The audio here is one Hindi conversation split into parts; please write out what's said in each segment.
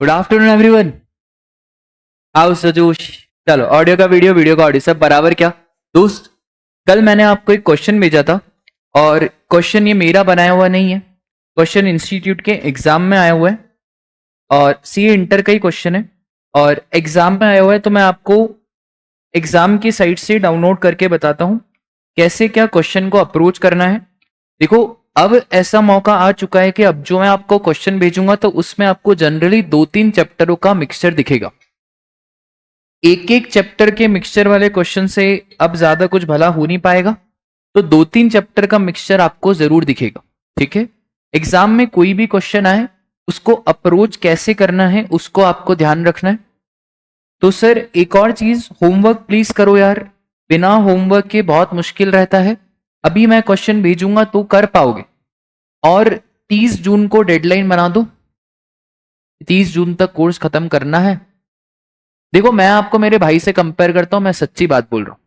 Good afternoon everyone. हाउ सजोश। चलो ऑडियो का वीडियो, वीडियो का ऑडियो, सब बराबर क्या दोस्त। कल मैंने आपको एक क्वेश्चन भेजा था और क्वेश्चन ये मेरा बनाया हुआ नहीं है, क्वेश्चन इंस्टीट्यूट के एग्जाम में आया हुआ है और सी इंटर का ही क्वेश्चन है और एग्जाम में आया हुआ है। तो मैं आपको एग्जाम की साइट से डाउनलोड करके बताता हूँ कैसे क्या क्वेश्चन को अप्रोच करना है। देखो, अब ऐसा मौका आ चुका है कि अब जो मैं आपको क्वेश्चन भेजूंगा तो उसमें आपको जनरली 2-3 चैप्टरों का मिक्सचर दिखेगा। एक एक चैप्टर के मिक्सचर वाले क्वेश्चन से अब ज्यादा कुछ भला हो नहीं पाएगा, तो 2-3 चैप्टर का मिक्सचर आपको जरूर दिखेगा। ठीक है, एग्जाम में कोई भी क्वेश्चन आए उसको अप्रोच कैसे करना है उसको आपको ध्यान रखना है। तो सर एक और चीज, होमवर्क प्लीज करो यार, बिना होमवर्क के बहुत मुश्किल रहता है। अभी मैं क्वेश्चन भेजूंगा तो कर पाओगे और 30 जून को डेडलाइन बना दो, 30 जून तक कोर्स खत्म करना है। देखो, मैं आपको मेरे भाई से कंपेयर करता हूं, मैं सच्ची बात बोल रहा हूं।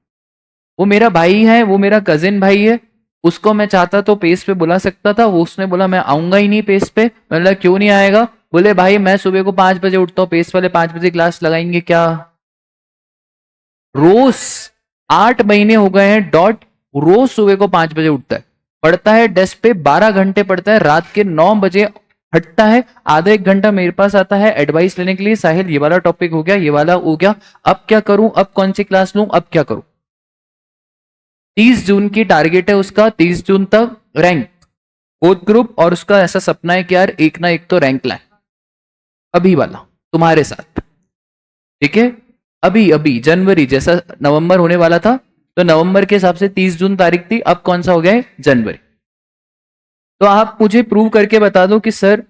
वो मेरा भाई है, वो मेरा कजिन भाई है। उसको मैं चाहता तो पेस पे बुला सकता था, वो उसने बोला मैं आऊंगा ही नहीं पेस पे। मतलब क्यों नहीं आएगा? बोले भाई मैं सुबह को 5 बजे उठता हूँ, पेस वाले 5 बजे क्लास लगाएंगे क्या? रोज 8 महीने हो गए हैं डॉट, रोज सुबह को 5 बजे उठता है, पढ़ता है डेस्क पे 12 घंटे पढ़ता है, रात के 9 बजे हटता है, आधा एक घंटा मेरे पास आता है एडवाइस लेने के लिए, साहिल ये वाला टॉपिक हो गया, ये वाला हो गया, अब क्या करूं, अब कौन सी क्लास लूं, अब क्या करूं। 30 जून की टारगेट है उसका, 30 जून तक रैंक फोर्थ ग्रुप, और उसका ऐसा सपना है कि यार एक ना एक तो रैंक लाए, अभी वाला तुम्हारे साथ। ठीक है, अभी अभी जनवरी जैसा नवंबर होने वाला था, तो नवंबर के हिसाब से 30 जून तारीख थी, अब कौन सा हो गया है, जनवरी। तो आप मुझे प्रूव करके बता दो कि सर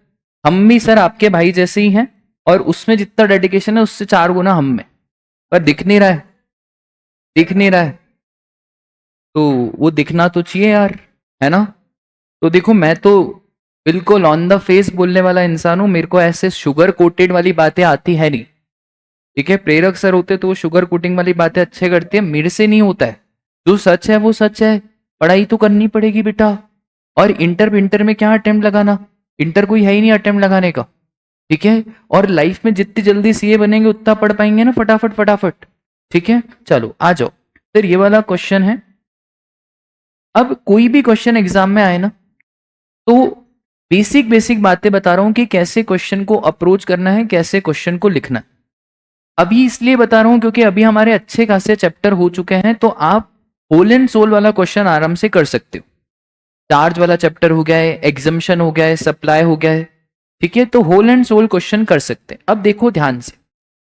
हम भी सर आपके भाई जैसे ही हैं और उसमें जितना डेडिकेशन है उससे 4 गुना हम में, पर दिख नहीं रहा है, दिख नहीं रहा है। तो वो दिखना तो चाहिए यार, है ना। तो देखो, मैं तो बिल्कुल ऑन द फेस बोलने वाला इंसान हूं, मेरे को ऐसे शुगर कोटेड वाली बातें आती है नहीं। ठीक है, प्रेरक सर होते तो वो शुगर कोटिंग वाली बातें अच्छे करते हैं, मेरे से नहीं होता है। जो सच है वो सच है, पढ़ाई तो करनी पड़ेगी बेटा। और इंटर इंटर में क्या अटेम्प्ट लगाना, इंटर कोई है ही नहीं अटेम्प्ट लगाने का। ठीक है, और लाइफ में जितनी जल्दी सीए बनेंगे उतना पढ़ पाएंगे ना, फटाफट फटाफट। ठीक है, चलो आ जाओ। फिर ये वाला क्वेश्चन है, अब कोई भी क्वेश्चन एग्जाम में आए ना, तो बेसिक बेसिक बातें बता रहा हूं कि कैसे क्वेश्चन को अप्रोच करना है, कैसे क्वेश्चन को लिखना है। अभी इसलिए बता रहा हूं क्योंकि अभी हमारे अच्छे खासे चैप्टर हो चुके हैं, तो आप होल एंड सोल वाला क्वेश्चन आराम से कर सकते हो। चार्ज वाला चैप्टर हो गया है, एग्जम्पशन हो गया है, सप्लाई हो गया है। ठीक है, तो होल एंड सोल क्वेश्चन कर सकते हैं। अब देखो ध्यान से,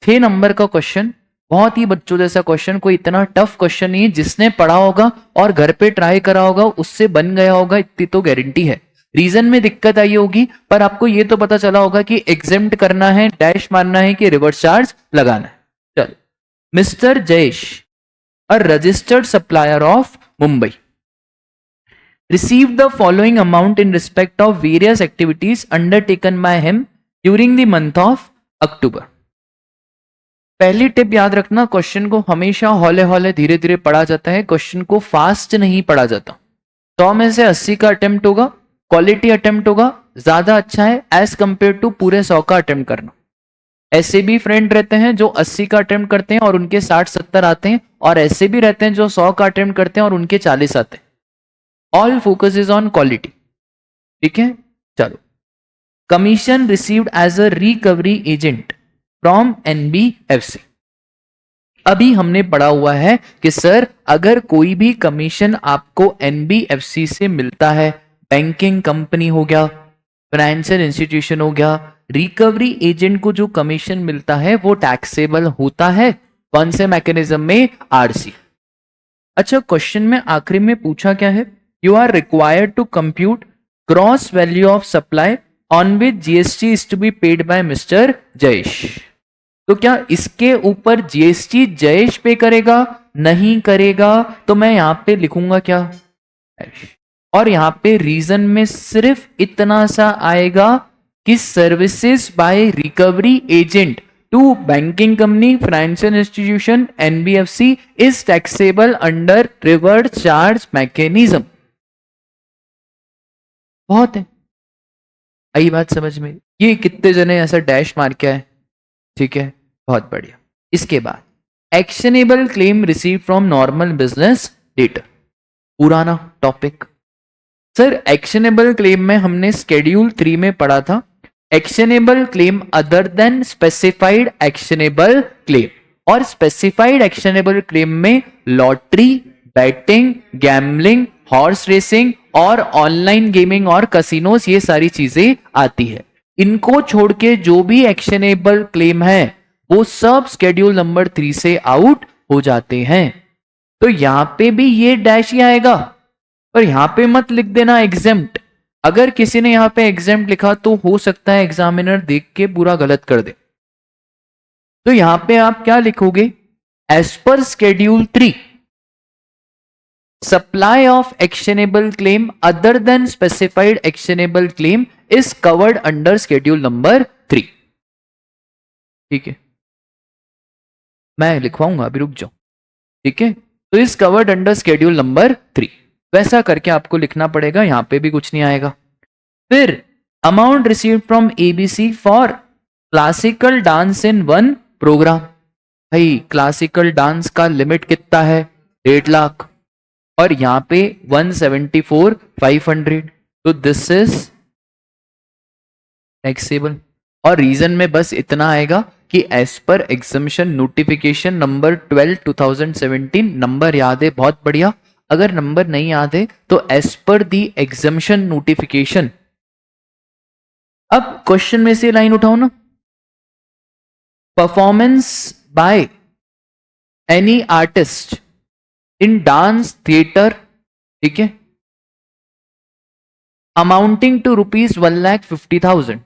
6 नंबर का क्वेश्चन, बहुत ही बच्चों जैसा क्वेश्चन, कोई इतना टफ क्वेश्चन नहीं है। जिसने पढ़ा होगा और घर पे ट्राई करा होगा उससे बन गया होगा, इतनी तो गारंटी है। रीजन में दिक्कत आई होगी, पर आपको ये तो पता चला होगा कि एग्जेम्प्ट करना है, डैश मारना है कि रिवर्स चार्ज लगाना है। चलो, mister Jayesh, a registered supplier of Mumbai, received the following amount in respect of various activities undertaken by him during the month of October। पहली टिप याद रखना, क्वेश्चन को हमेशा हौले हौले धीरे धीरे पढ़ा जाता है, क्वेश्चन को फास्ट नहीं पढ़ा जाता। 100 में से 80 का अटेम्प्ट होगा, क्वालिटी अटेम्प्ट होगा, ज्यादा अच्छा है एज कंपेयर टू पूरे 100 का अटेम्प्ट करना। ऐसे भी फ्रेंड रहते हैं जो 80 का अटेम्प्ट करते हैं और उनके 60-70 आते हैं, और ऐसे भी रहते हैं जो 100 का अटेम्प्ट करते हैं और उनके 40 आते हैं। All focus is on quality. ठीक है, चलो। Commission received as a recovery agent from NBFC. अभी हमने पढ़ा हुआ है कि सर अगर कोई भी कमीशन आपको एनबीएफसी से मिलता है, बैंकिंग कंपनी हो गया, फाइनेंशियल इंस्टीट्यूशन हो गया, रिकवरी एजेंट को जो कमीशन मिलता है वो टैक्सेबल होता है। कौन से मैकेनिज्म में? आरसी। अच्छा, क्वेश्चन में आखिरी में पूछा क्या है, you are required to compute gross value of supply on which GST is to be paid by mister Jayesh. तो क्या इसके ऊपर जीएसटी जयेश पे करेगा? नहीं करेगा। तो मैं यहां पे लिखूंगा क्या? और यहां पे रीजन में सिर्फ इतना सा आएगा कि services by recovery agent to banking company, financial institution, NBFC is taxable under reverse charge mechanism. बहुत है। आई बात समझ में? ये कितने जने ऐसा डैश मार के आए? ठीक है, बहुत बढ़िया। इसके बाद actionable claim receive from normal business data, पुराना टॉपिक। सर एक्शनेबल क्लेम में हमने शेड्यूल 3 में पढ़ा था actionable claim other than specified actionable claim, और स्पेसिफाइड एक्शनेबल क्लेम में lottery, batting, gambling, horse racing और ऑनलाइन गेमिंग और कसिनोस, ये सारी चीजें आती है। इनको छोड़ के जो भी एक्शनेबल क्लेम है वो सब शेड्यूल नंबर 3 से आउट हो जाते हैं। तो यहां पे भी ये डैश ही आएगा, पर यहां पे मत लिख देना एग्जेम्प्ट। अगर किसी ने यहां पे एग्जेम्प्ट लिखा तो हो सकता है एग्जामिनर देख के पूरा गलत कर दे। तो यहां पे आप क्या लिखोगे? As per schedule 3 supply of actionable claim other than specified actionable claim is covered under schedule number 3। ठीक है, मैं लिखवाऊंगा, अभी रुक जाओ। ठीक है, तो इस कवर्ड अंडर शेड्यूल नंबर 3, वैसा करके आपको लिखना पड़ेगा, यहां पे भी कुछ नहीं आएगा। फिर amount received from ABC for classical dance in one programme. भाई क्लासिकल डांस का लिमिट कितना है? 1.5 लाख, और यहां पे 174,500, तो दिस इज टैक्सेबल। और रीजन में बस इतना आएगा कि as per exemption notification number 12 2017, number याद है, बहुत बढ़िया। अगर नंबर नहीं याद है तो एज पर दी एग्जम्पशन नोटिफिकेशन। अब क्वेश्चन में से लाइन उठाओ ना, performance by any artist in dance theatre, ठीक है, अमाउंटिंग टू ₹1,50,000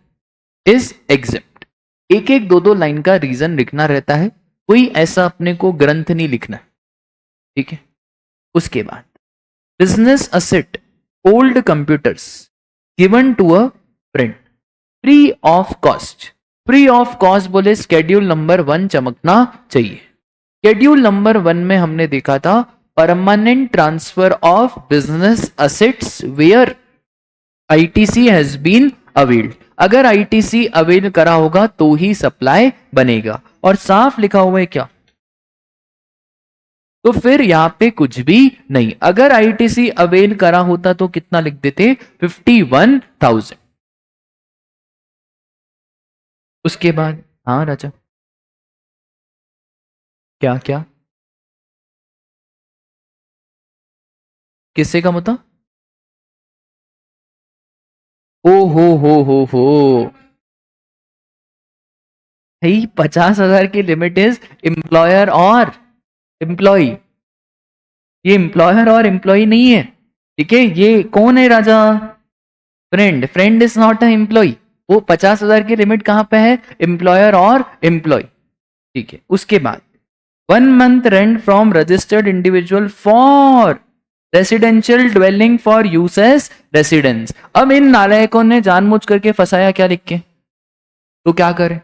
इज एग्जेप्ट। एक एक दो दो लाइन का रीजन लिखना रहता है, कोई ऐसा अपने को ग्रंथ नहीं लिखना, ठीक है। उसके बाद business asset old computers given to a friend free of cost. Free of cost बोले शेड्यूल नंबर 1 चमकना चाहिए। शेड्यूल नंबर 1 में हमने देखा था permanent transfer of business assets where ITC has been availed. अगर आईटीसी अवेल करा होगा तो ही सप्लाई बनेगा, और साफ लिखा हुआ है क्या? तो फिर यहां पे कुछ भी नहीं। अगर आईटीसी अवेल करा होता तो कितना लिख देते? 51,000। उसके बाद हाँ राजा, क्या क्या किससे कम होता? ओ हो 50,000 की लिमिट इज एम्प्लॉयर और एम्प्लॉय। ये एम्प्लॉयर और एम्प्लॉय नहीं है, ठीक है। ये कौन है राजा? Friend. Friend is not a employee. वो 50,000 की लिमिट कहां पे है? एम्प्लॉयर और एम्प्लॉय, ठीक है। उसके बाद 1 month rent from registered individual for residential dwelling for use as residence. अब इन नालायकों ने जानबूझ करके फंसाया क्या लिख के, तो क्या करे?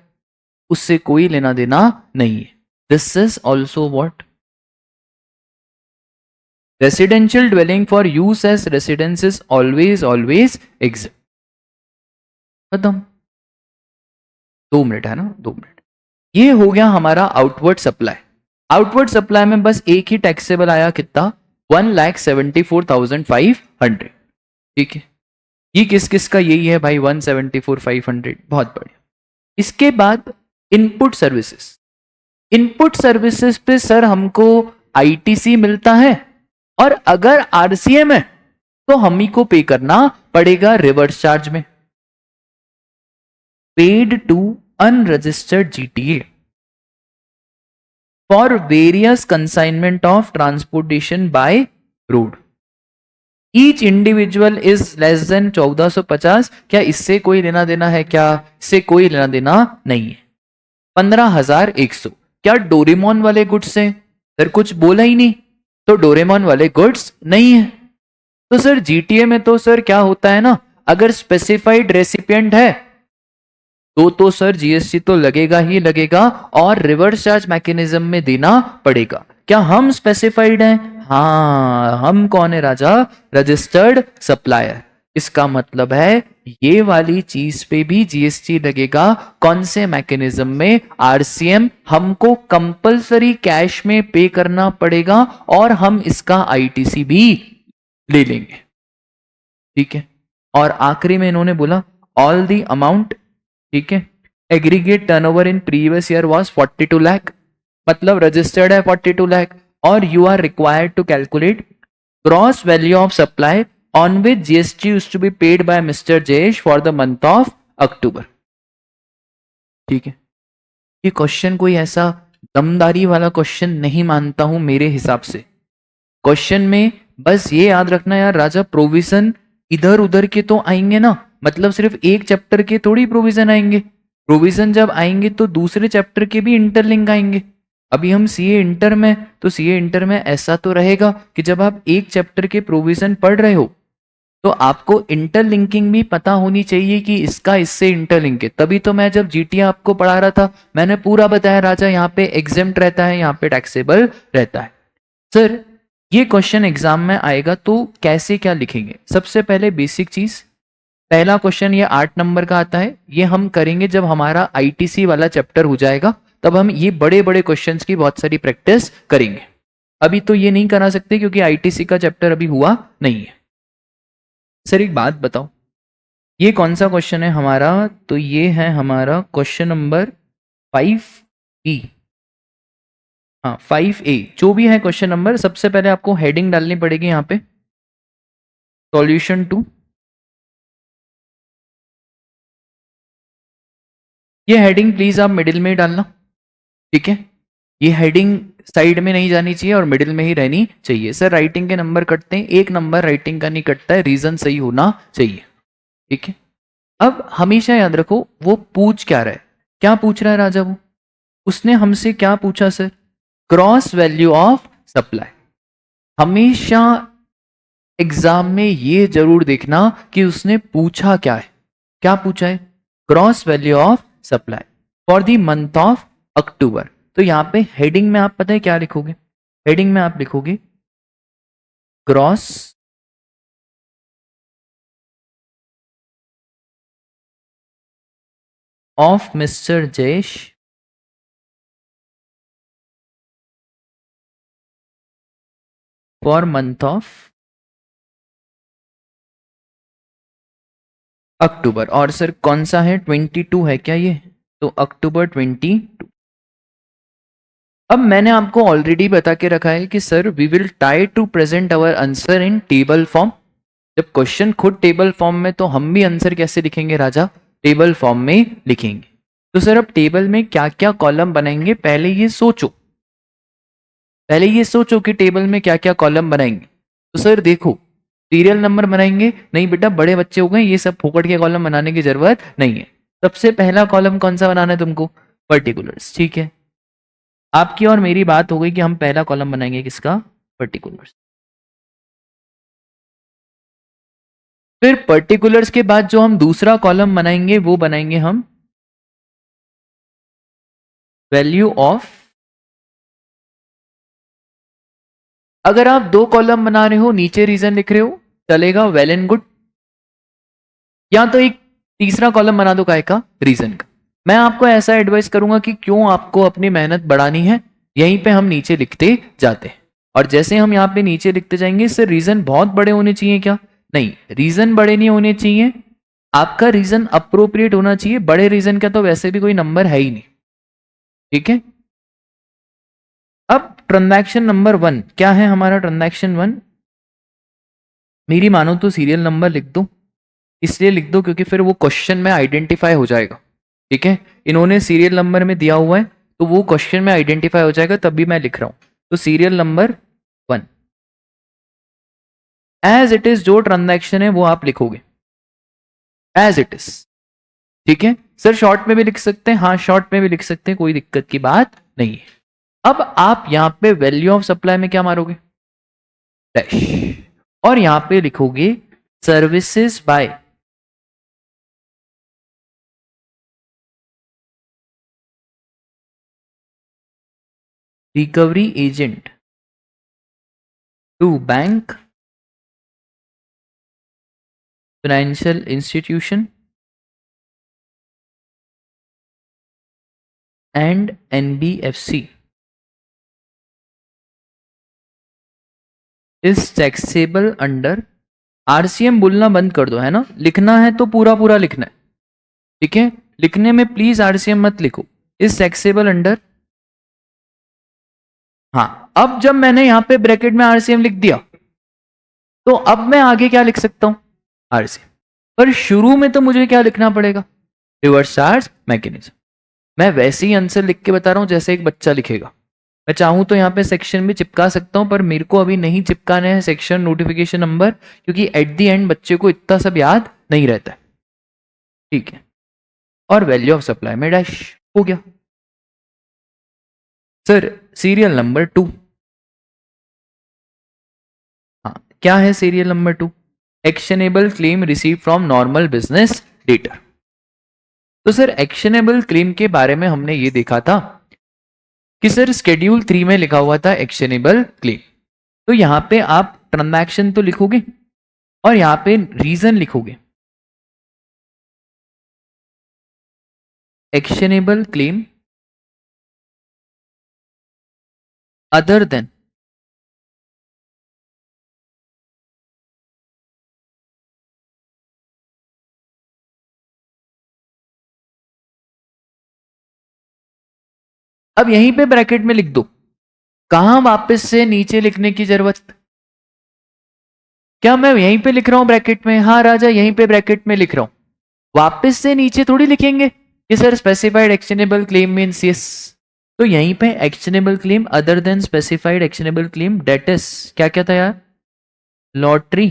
उससे कोई लेना देना नहीं है। This is also what? Residential dwelling for use as residence is always exempt. खत्म। 2 मिनट है ना, 2 मिनट। ये हो गया हमारा आउटवर्ड सप्लाई। आउटवर्ड सप्लाई में बस एक ही टैक्सेबल आया, कितना? 1,74,500, ठीक है। ये किस किस का यही है भाई? 174,500, बहुत बढ़िया। इसके बाद इनपुट सर्विसेज। इनपुट सर्विसेज पे सर हमको आईटीसी मिलता है, और अगर आरसीएम है तो हम ही को पे करना पड़ेगा रिवर्स चार्ज में। Paid to unregistered GTA for various consignment of transportation by road. Each individual is less than 1450। क्या इससे कोई लेना देना है? क्या इससे कोई लेना देना नहीं है। 15,100। क्या डोरेमोन वाले गुड्स से? सर कुछ बोला ही नहीं, तो डोरेमोन वाले गुड्स नहीं है। तो सर जीटीए में तो सर क्या होता है ना, अगर स्पेसिफाइड रेसिपिएंट है तो सर जीएसटी तो लगेगा ही लगेगा, और रिवर्स चार्ज मैकेनिज्म में देना पड़ेगा। क्या हम स्पेसिफाइड हैं? हाँ, हम कौन है राजा? Registered supplier. इसका मतलब है ये वाली चीज पे भी जीएसटी लगेगा। कौन से मैकेनिज्म में? आरसीएम। हमको कंपलसरी कैश में पे करना पड़ेगा और हम इसका आईटीसी भी ले लेंगे। ठीक है। और आखिरी में इन्होंने बोला ऑल द अमाउंट, ठीक है, aggregate turnover in previous year was 42 lakh, मतलब रजिस्टर्ड है 42 लाख, और you are required to calculate gross value of supply on which GST used to be paid by mister Jayesh for the month of October. ठीक है। ये क्वेश्चन कोई ऐसा दमदारी वाला क्वेश्चन नहीं मानता हूं मेरे हिसाब से। क्वेश्चन में बस ये याद रखना यार राजा, प्रोविजन इधर उधर के तो आएंगे ना, मतलब सिर्फ एक चैप्टर के थोड़ी प्रोविजन आएंगे। प्रोविजन जब आएंगे तो दूसरे चैप्टर के भी इंटरलिंक आएंगे। अभी हम सीए इंटर में, तो सीए इंटर में ऐसा तो रहेगा कि जब आप एक चैप्टर के प्रोविजन पढ़ रहे हो तो आपको इंटरलिंकिंग भी पता होनी चाहिए कि इसका इससे इंटरलिंक है। तभी तो मैं जब जीटीए आपको पढ़ा रहा था मैंने पूरा बताया राजा, यहाँ पे एग्जेम्प्ट रहता है, यहाँ पे टैक्सेबल रहता है। सर ये क्वेश्चन एग्जाम में आएगा तो कैसे क्या लिखेंगे? सबसे पहले बेसिक चीज, पहला क्वेश्चन ये 8 नंबर का आता है, ये हम करेंगे जब हमारा आईटीसी वाला चैप्टर हो जाएगा, तब हम ये बड़े बड़े क्वेश्चंस की बहुत सारी प्रैक्टिस करेंगे। अभी तो ये नहीं करा सकते क्योंकि आईटीसी का चैप्टर अभी हुआ नहीं है। सर एक बात बताओ, ये कौन सा क्वेश्चन है हमारा? तो ये है हमारा क्वेश्चन नंबर 5E। हाँ 5A जो भी है क्वेश्चन नंबर, सबसे पहले आपको हेडिंग डालनी पड़ेगी यहाँ पे, सॉल्यूशन 2। ये हेडिंग प्लीज आप मिडिल में ही डालना, ठीक है। ये हेडिंग साइड में नहीं जानी चाहिए और मिडिल में ही रहनी चाहिए। सर राइटिंग के नंबर कटते हैं, एक नंबर राइटिंग का नहीं कटता है, रीजन सही होना चाहिए, ठीक है। अब हमेशा याद रखो वो पूछ क्या रहा है, क्या पूछ रहा है राजा वो? उसने हमसे क्या पूछा sir? Cross value of supply. हमेशा एग्जाम में ये जरूर देखना कि उसने पूछा क्या है। क्या पूछा है? Cross value of supply for the month of अक्टूबर। तो यहां पे हेडिंग में आप पता है क्या लिखोगे? हेडिंग में आप लिखोगे gross of mister Jayesh for month of अक्टूबर। और सर कौन सा है? 22 है क्या ये? तो अक्टूबर 22। अब मैंने आपको ऑलरेडी बता के रखा है कि sir we will try to present our answer in table form. जब क्वेश्चन खुद टेबल फॉर्म में, तो हम भी आंसर कैसे लिखेंगे राजा? टेबल फॉर्म में लिखेंगे। तो सर अब टेबल में क्या क्या कॉलम बनाएंगे, पहले ये सोचो, पहले ये सोचो कि टेबल में क्या क्या कॉलम बनाएंगे। तो सर देखो, सीरियल नंबर बनाएंगे? नहीं बेटा, बड़े बच्चे हो गए, ये सब फोकट के कॉलम बनाने की जरूरत नहीं है। सबसे पहला कॉलम कौन सा बनाना है तुमको? पर्टिकुलर्स, ठीक है। आपकी और मेरी बात हो गई कि हम पहला कॉलम बनाएंगे किसका? पर्टिकुलर्स। फिर पर्टिकुलर्स के बाद जो हम दूसरा कॉलम बनाएंगे वो बनाएंगे हम वैल्यू ऑफ। अगर आप दो कॉलम बना रहे हो, नीचे रीजन लिख रहे हो, चलेगा, वेल एंड गुड। या तो एक तीसरा कॉलम बना दो, काय का? रीजन का। मैं आपको ऐसा एडवाइस करूंगा कि क्यों आपको अपनी मेहनत बढ़ानी है, यहीं पे हम नीचे लिखते जाते हैं। और जैसे हम यहाँ पे नीचे लिखते जाएंगे, इससे रीजन बहुत बड़े होने चाहिए क्या? नहीं, रीजन बड़े नहीं होने चाहिए, आपका रीजन अप्रोप्रिएट होना चाहिए। बड़े रीजन का तो वैसे भी कोई नंबर है ही नहीं, ठीक है। अब ट्रांजैक्शन नंबर 1 क्या है हमारा? ट्रांजैक्शन 1 मेरी मानो तो सीरियल नंबर लिख दो, इसलिए लिख दो क्योंकि फिर वो क्वेश्चन में आइडेंटिफाई हो जाएगा, ठीक है। इन्होंने सीरियल नंबर में दिया हुआ है तो वो क्वेश्चन में आइडेंटिफाई हो जाएगा, तभी मैं लिख रहा हूं। तो serial number 1 as it is, जो ट्रांजैक्शन है वो आप लिखोगे एज इट इज, ठीक है। सर शॉर्ट में भी लिख सकते हैं, हाँ शॉर्ट में भी लिख सकते हैं, कोई दिक्कत की बात नहीं है। अब आप यहां पे वैल्यू ऑफ सप्लाई में क्या मारोगे? डैश। और यहां पे लिखोगे services by recovery agent to bank financial institution and NBFC is taxable under, RCM बोलना बंद कर दो, है ना, लिखना है तो पूरा पूरा लिखना है, ठीक है, लिखने में प्लीज आरसीएम मत लिखो, इज टैक्सेबल अंडर। हाँ, अब जब मैंने यहां पे ब्रैकेट में आरसीएम लिख दिया तो अब मैं आगे क्या लिख सकता हूं, आरसीएम, पर शुरू में तो मुझे क्या लिखना पड़ेगा, रिवर्स चार्ज मैकेनिज्म। मैं वैसे ही आंसर लिख के बता रहा हूं जैसे एक बच्चा लिखेगा। मैं चाहूं तो यहाँ पे सेक्शन भी चिपका सकता हूं, पर मेरे को अभी नहीं चिपकाने हैं सेक्शन नोटिफिकेशन नंबर, क्योंकि एट द एंड बच्चे को इतना सब याद नहीं रहता है, ठीक है। और वैल्यू ऑफ सप्लाई में डैश हो गया। सर सीरियल नंबर 2, हाँ क्या है serial number 2, actionable claim receive from normal business debtor. तो सर एक्शनेबल क्लेम के बारे में हमने ये देखा था कि सर स्केड्यूल 3 में लिखा हुआ था एक्शनेबल क्लेम, तो यहां पे आप ट्रांजैक्शन तो लिखोगे और यहां पे रीजन लिखोगे, एक्शनेबल क्लेम अदर देन, अब यहीं पे ब्रैकेट में लिख दो, कहां वापस से नीचे लिखने की जरूरत, क्या मैं यहीं पे लिख रहा हूं ब्रैकेट में, हाँ राजा यहीं पे ब्रैकेट में लिख रहा हूं, वापस से नीचे थोड़ी लिखेंगे कि sir specified actionable claim means yes, तो यहीं पे actionable claim other than specified actionable claim that is क्या क्या था यार, lottery,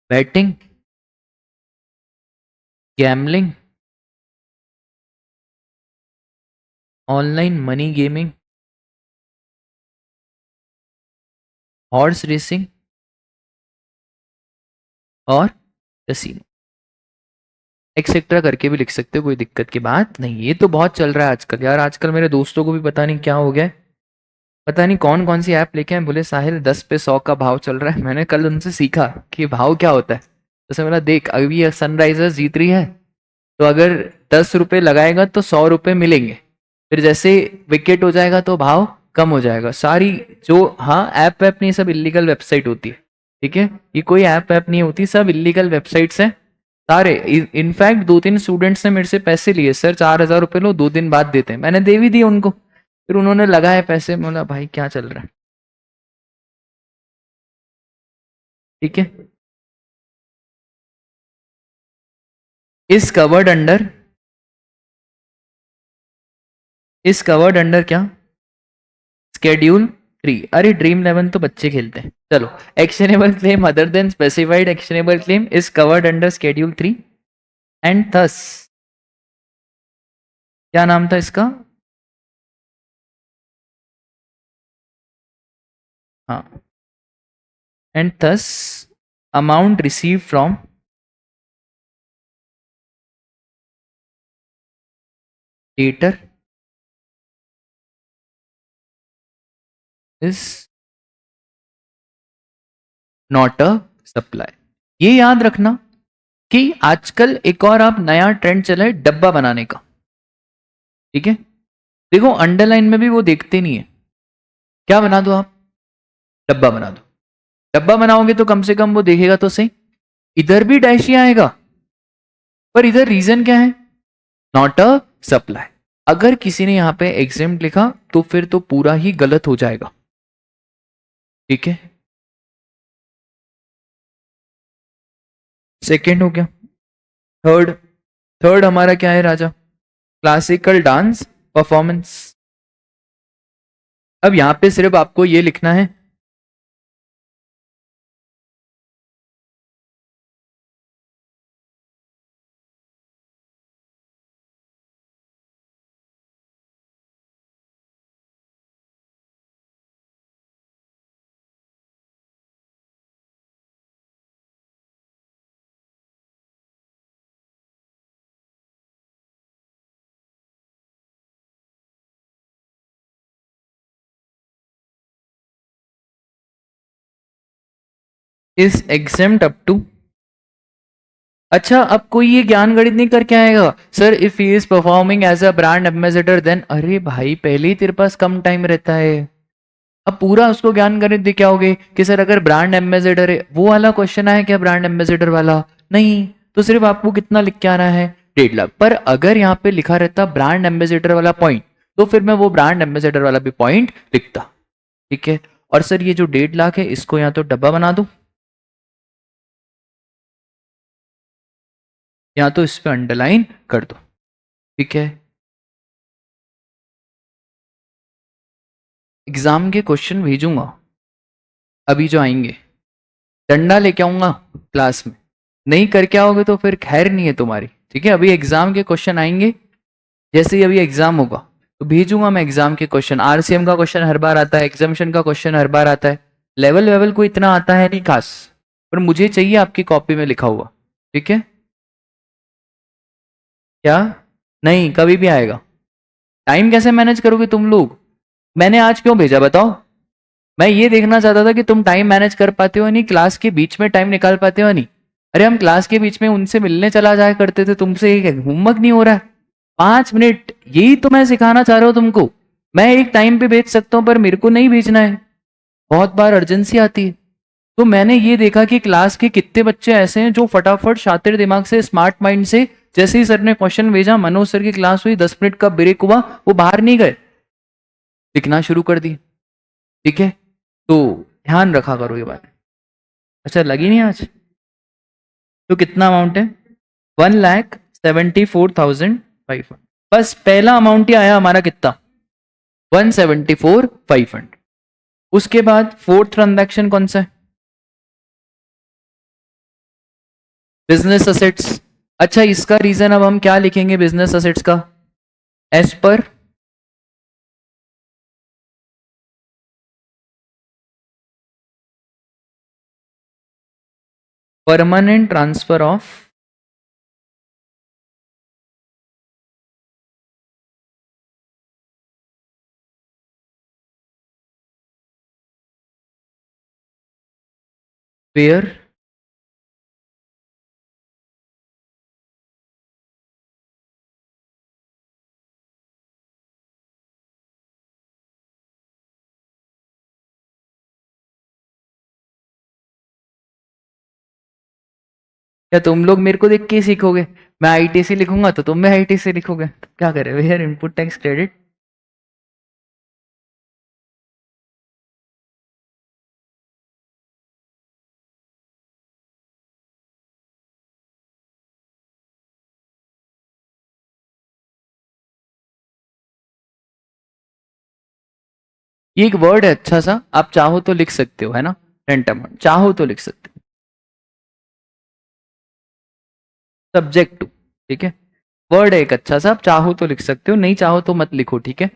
betting, gambling, online money gaming, horse racing और कैसीनो, एक्सेट्रा करके भी लिख सकते हो, कोई दिक्कत की बात नहीं। ये तो बहुत चल रहा है आजकल यार, आजकल मेरे दोस्तों को भी पता नहीं क्या हो गया है, पता नहीं कौन कौन सी ऐप लेके हैं, बोले साहिल 10 पे 100 का भाव चल रहा है। मैंने कल उनसे सीखा कि भाव क्या होता है, तो उसने बोला देख अभी ये सनराइजर्स जीत रही है, तो अगर 10 रुपए लगाएगा तो 100 रुपए मिलेंगे, फिर जैसे विकेट हो जाएगा तो भाव कम हो जाएगा। सारी जो, हाँ ऐप वैप नहीं, सब इलीगल वेबसाइट होती है, ठीक है, ये कोई ऐप वैप नहीं होती, सब इलीगल वेबसाइट्स हैं सारे। इनफैक्ट 2-3 स्टूडेंट्स ने मेरे से पैसे लिए, सर 4,000 रुपए लो 2 दिन बाद देते हैं, मैंने दे भी दिए उनको, फिर उन्होंने लगाए पैसे, बोला भाई क्या चल रहा है, ठीक है। Is covered under, is covered under क्या, स्केड्यूल 3, अरे ड्रीम 11 तो बच्चे खेलते हैं, चलो। Actionable claim other than specified actionable claim is covered under schedule 3 and thus, क्या नाम था इसका, हाँ, and thus amount receive from debtor is not a supply. ये याद रखना कि आजकल एक और आप नया ट्रेंड चला है डब्बा बनाने का, ठीक है, देखो अंडरलाइन में भी वो देखते नहीं है, क्या बना दो आप, डब्बा बना दो, डब्बा बनाओगे तो कम से कम वो देखेगा तो सही, इधर भी डैश ही आएगा, पर इधर रीजन क्या है, नॉट अ सप्लाई। अगर किसी ने यहां पे एग्जेम्प्ट लिखा तो फिर तो पूरा ही गलत हो जाएगा, ठीक है। सेकेंड हो गया, थर्ड, थर्ड हमारा क्या है राजा, क्लासिकल डांस परफॉर्मेंस। अब यहां पे सिर्फ आपको ये लिखना है, इज एग्जेम्प्ट अप टू। अच्छा, अब कोई ये ज्ञान गणित नहीं करके आएगा sir if he is performing as a brand ambassador then, अरे भाई पहले ही तेरे पास कम टाइम रहता है, अब पूरा उसको ज्ञान गणित दे क्या होगे कि सर अगर ब्रांड एम्बेसडर है, वो वाला क्वेश्चन आया क्या ब्रांड एम्बेसडर वाला? नहीं, तो सिर्फ आपको कितना लिख के आना है 1.5 लाख। पर अगर यहाँ पे लिखा रहता ब्रांड एम्बेसडर वाला पॉइंट, तो फिर मैं वो ब्रांड एम्बेसडर वाला भी पॉइंट लिखता। ठीक है, और सर ये जो 1.5 लाख है इसको या तो डब्बा बना दो या तो इस पे अंडरलाइन कर दो। ठीक है, एग्जाम के क्वेश्चन भेजूंगा अभी जो आएंगे, डंडा लेके आऊंगा क्लास में, नहीं करके आओगे तो फिर खैर नहीं है तुम्हारी। ठीक है, अभी एग्जाम के क्वेश्चन आएंगे, जैसे ही अभी एग्जाम होगा तो भेजूंगा मैं एग्जाम के क्वेश्चन। आरसीएम का क्वेश्चन हर बार आता है, एग्जामिशन का क्वेश्चन हर बार आता है, लेवल लेवल को इतना आता है नहीं खास, पर मुझे चाहिए आपकी कॉपी में लिखा हुआ। ठीक है, क्या? नहीं, कभी भी आएगा। टाइम कैसे मैनेज करोगे तुम लोग? मैंने आज क्यों भेजा बताओ? मैं ये देखना चाहता था कि तुम टाइम मैनेज कर पाते हो नहीं, क्लास के बीच में टाइम निकाल पाते हो नहीं। अरे हम क्लास के बीच में उनसे मिलने चला जाया करते थे, तुमसे होमवर्क नहीं हो रहा है 5 मिनट, यही तो मैं सिखाना चाह रहा हूँ तुमको। मैं एक टाइम पे भेज सकता हूँ पर मेरे को नहीं भेजना है, बहुत बार अर्जेंसी आती है। तो मैंने ये देखा कि क्लास के कितने बच्चे ऐसे हैं जो फटाफट शातिर दिमाग से, स्मार्ट माइंड से, जैसे ही सर ने क्वेश्चन भेजा, मनोज सर की क्लास हुई, 10 मिनट का ब्रेक हुआ, वो बाहर नहीं गए, लिखना शुरू कर दी। ठीक है, तो ध्यान रखा करो ये बात। अच्छा, लगी नहीं आज? तो कितना अमाउंट है? 1,74,500। बस पहला अमाउंट ही आया हमारा कितना? 174,500। उसके बाद फोर्थ ट्रांजैक्शन कौन सा है? Business assets. अच्छा, इसका रीजन अब हम क्या लिखेंगे बिजनेस असेट्स का? As per permanent transfer of where क्या तुम लोग मेरे को देख के ही सीखोगे? मैं आईटीसी लिखूंगा तो तुम भी आईटीसी लिखोगे, तो क्या करे, वेयर इनपुट टैक्स क्रेडिट। ये एक वर्ड है अच्छा सा, आप चाहो तो लिख सकते हो, है ना, रेंट अमाउंट चाहो तो लिख सकते हो, सब्जेक्ट टू। ठीक है, वर्ड है एक अच्छा सा, आप चाहो तो लिख सकते हो, नहीं चाहो तो मत लिखो। ठीक है,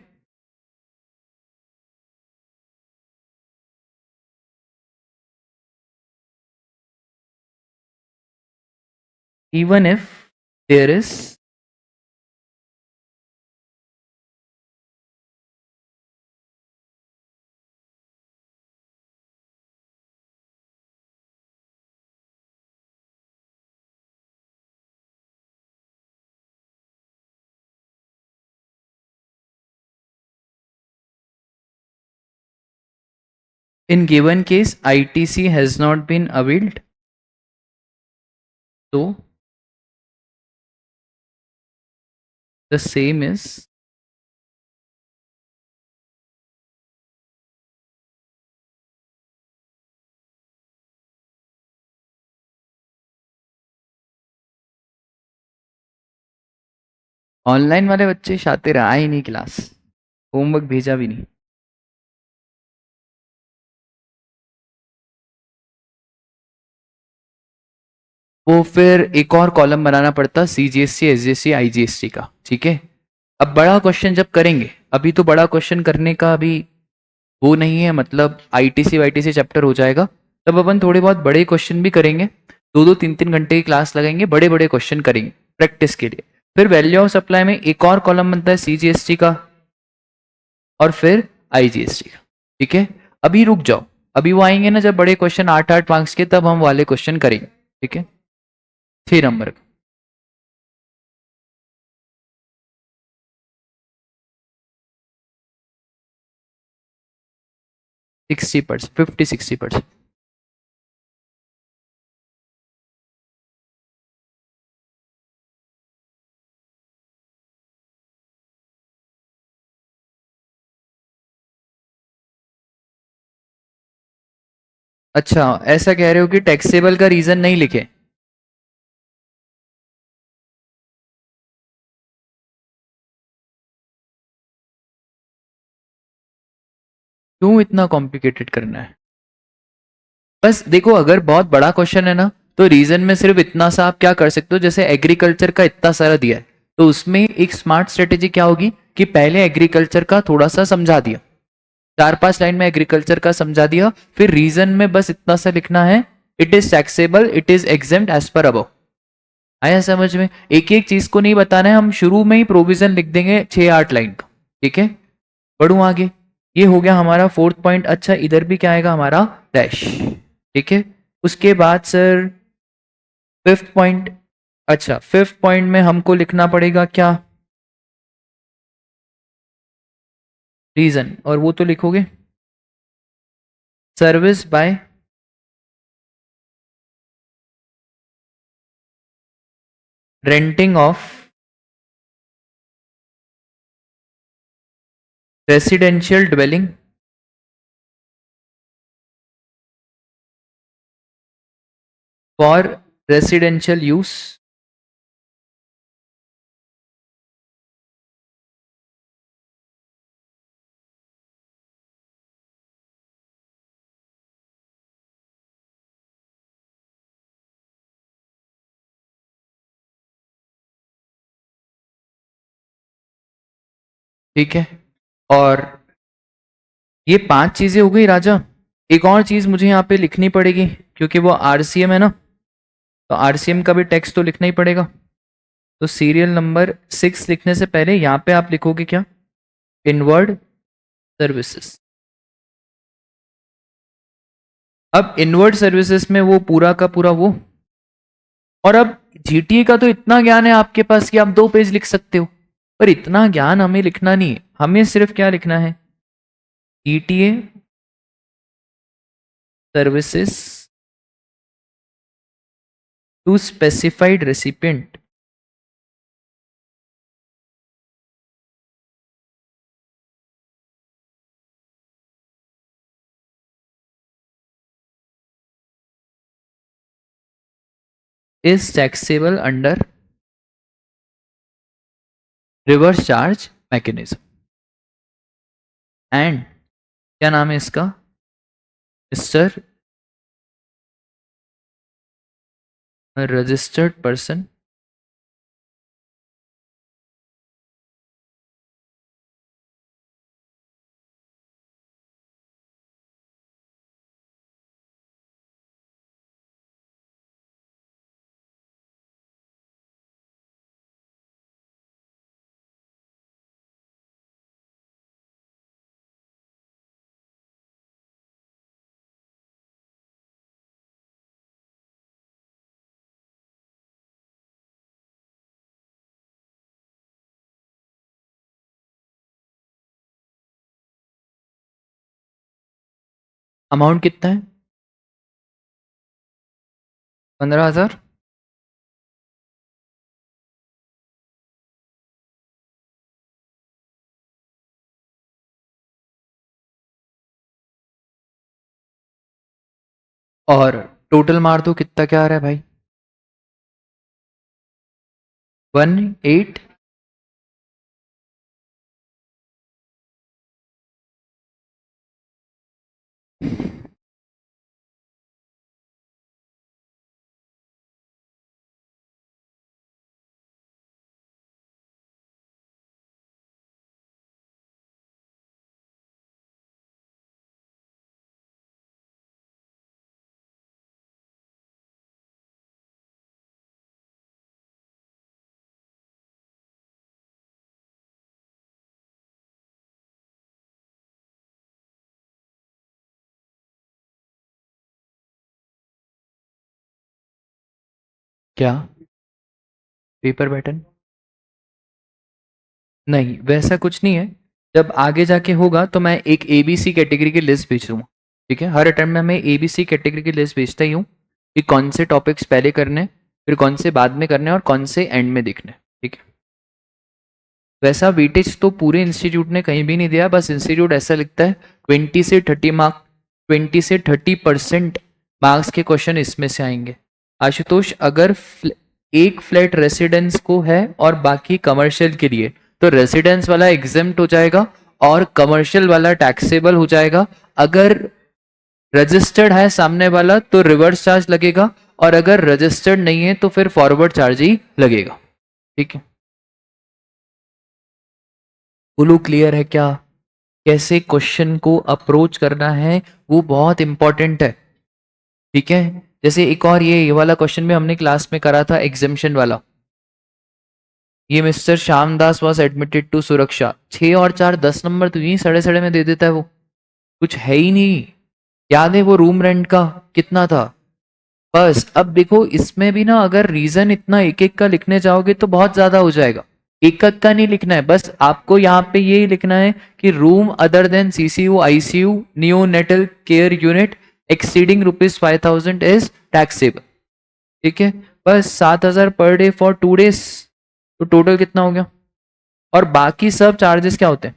even if there is in given case ITC has not been availed, तो द सेम इज ऑनलाइन वाले बच्चे शातिर आए ही नहीं क्लास, होमवर्क भेजा भी नहीं। वो फिर एक और कॉलम बनाना पड़ता सीजीएसटी, एसजीएसटी, आईजीएसटी का। ठीक है, अब बड़ा क्वेश्चन जब करेंगे, अभी तो बड़ा क्वेश्चन करने का अभी वो नहीं है, मतलब आईटीसी वाईटीसी चैप्टर हो जाएगा, तब अपन थोड़े बहुत बड़े क्वेश्चन भी करेंगे, 2-2 3-3 घंटे की क्लास लगाएंगे, बड़े बड़े क्वेश्चन करेंगे प्रैक्टिस के लिए। फिर वैल्यू ऑफ सप्लाई में एक और कॉलम बनता है सीजीएसटी का, और फिर आईजीएसटी का। ठीक है, अभी रुक जाओ, अभी वो आएंगे ना जब बड़े क्वेश्चन 8-8 मार्क्स के, तब हम वाले क्वेश्चन करेंगे, ठीक है। 6 नंबर। 60%, 50-60%। अच्छा, ऐसा कह रहे हो कि टैक्सेबल का रीजन नहीं लिखे? क्यों इतना कॉम्प्लिकेटेड करना है? बस देखो, अगर बहुत बड़ा क्वेश्चन है ना, तो रीजन में सिर्फ इतना सा आप क्या कर सकते हो, जैसे एग्रीकल्चर का इतना सारा दिया है, तो उसमें एक स्मार्ट स्ट्रेटेजी क्या होगी कि पहले एग्रीकल्चर का थोड़ा सा समझा दिया, 4-5 लाइन में एग्रीकल्चर का समझा दिया, फिर रीजन में बस इतना सा लिखना है, it is taxable, it is exempt as per above. आया समझ में? एक एक चीज को नहीं बताना है, हम शुरू में ही प्रोविजन लिख देंगे 6-8 लाइन का, ठीक है। बढ़ू आगे। ये हो गया हमारा 4th पॉइंट। अच्छा, इधर भी क्या आएगा हमारा? डैश, ठीक है। उसके बाद सर 5th पॉइंट। अच्छा, 5th पॉइंट में हमको लिखना पड़ेगा क्या? रीजन, और वो तो लिखोगे, service by renting of residential dwelling for residential use ठीक है। और ये 5 चीजें हो गई राजा। एक और चीज मुझे यहाँ पे लिखनी पड़ेगी, क्योंकि वो आरसीएम है ना, तो आरसीएम का भी टेक्स्ट तो लिखना ही पड़ेगा। तो सीरियल नंबर 6 लिखने से पहले यहाँ पे आप लिखोगे क्या? Inward services. अब इनवर्ड सर्विसेज में वो पूरा का पूरा वो, और अब जीटीए का तो इतना ज्ञान है आपके पास कि आप 2 पेज लिख सकते हो, पर इतना ज्ञान हमें लिखना नहीं है। हमें सिर्फ क्या लिखना है? GTA services to specified recipient is taxable under reverse charge mechanism. And क्या नाम है इसका? मिस्टर रजिस्टर्ड पर्सन अमाउंट कितना है? 15,000। और टोटल मार दो, कितना क्या आ रहा है भाई? 18। क्या पेपर पैटर्न? नहीं, वैसा कुछ नहीं है। जब आगे जाके होगा तो मैं एक एबीसी कैटेगरी की लिस्ट भेज दूंगा। ठीक है, हर अटेम्प्ट में मैं एबीसी कैटेगरी की लिस्ट भेजता ही हूँ कि कौन से टॉपिक्स पहले करने, फिर कौन से बाद में करने और कौन से एंड में देखने। ठीक है, वैसा वेटेज तो पूरे इंस्टीट्यूट ने कहीं भी नहीं दिया, बस इंस्टीट्यूट ऐसा लिखता है 20 से 30 मार्क, 20 से 30% मार्क्स के क्वेश्चन इसमें से आएंगे। आशुतोष, अगर एक फ्लैट रेसिडेंस को है और बाकी कमर्शियल के लिए, तो रेसिडेंस वाला एग्जेम्प्ट हो जाएगा और कमर्शियल वाला टैक्सेबल हो जाएगा। अगर रजिस्टर्ड है सामने वाला तो रिवर्स चार्ज लगेगा, और अगर रजिस्टर्ड नहीं है तो फिर फॉरवर्ड चार्ज ही लगेगा। ठीक है, ब्लू क्लियर है क्या? कैसे क्वेश्चन को अप्रोच करना है वो बहुत इंपॉर्टेंट है। ठीक है, जैसे एक और ये वाला क्वेश्चन भी हमने क्लास में करा था, एग्जामिशन वाला। ये mister Shyamdas was admitted to Suraksha, 6 और 4 10 नंबर तो यही सड़े सड़े में दे देता है वो, कुछ है ही नहीं। याद है वो रूम रेंट का कितना था? बस अब देखो इसमें भी ना, अगर रीजन इतना एक एक का लिखने जाओगे तो बहुत ज्यादा हो जाएगा। एक एक का नहीं लिखना है, बस आपको यहाँ पे यही लिखना है कि room other than CCU ICU neonatal care unit exceeding ₹5,000 is taxable. ठीक है, बस 7,000 पर डे फॉर 2 days, तो टोटल कितना हो गया? और बाकी सब चार्जेस क्या होते हैं?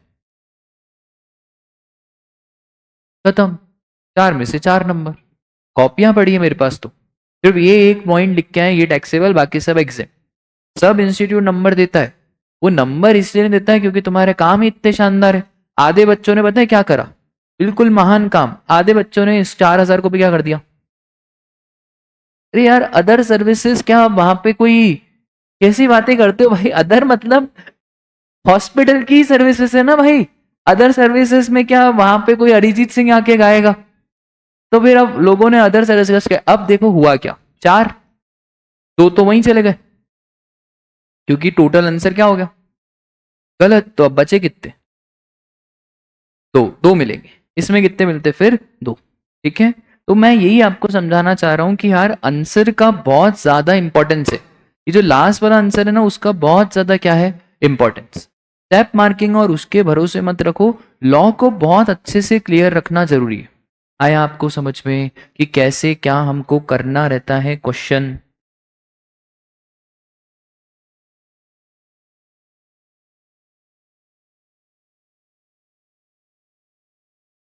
खत्म, 4 में से 4 नंबर। कॉपियां पड़ी है मेरे पास तो, सिर्फ ये एक पॉइंट लिख के आए ये टैक्सेबल, बाकी सब एग्जेम। सब इंस्टीट्यूट नंबर देता है, वो नंबर इसलिए नहीं देता है क्योंकि तुम्हारे काम ही इतने शानदार है। आधे बच्चों ने पता है क्या करा, बिल्कुल महान काम, आधे बच्चों ने इस 4,000 को भी क्या कर दिया, अरे यार अदर सर्विसेज क्या वहां पे कोई, कैसी बातें करते हो भाई? अदर मतलब हॉस्पिटल की सर्विसेज है ना भाई, अदर सर्विसेज में क्या वहां पे कोई अरिजीत सिंह आके गाएगा? तो फिर अब लोगों ने अदर सर्विसेज के, अब देखो हुआ क्या, 4, 2 तो वहीं चले गए क्योंकि टोटल आंसर क्या हो गया, गलत। तो अब बचे कितने? 2, 2 मिलेंगे। इसमें कितने मिलते फिर? 2। ठीक है, तो मैं यही आपको समझाना चाह रहा हूं कि यार आंसर का बहुत ज्यादा इंपॉर्टेंस है। ये जो लास्ट वाला आंसर है ना, उसका बहुत ज्यादा क्या है, इंपॉर्टेंस। स्टेप मार्किंग और उसके भरोसे मत रखो, लॉ को बहुत अच्छे से क्लियर रखना जरूरी है। आया आपको समझ में कि कैसे क्या हमको करना रहता है क्वेश्चन?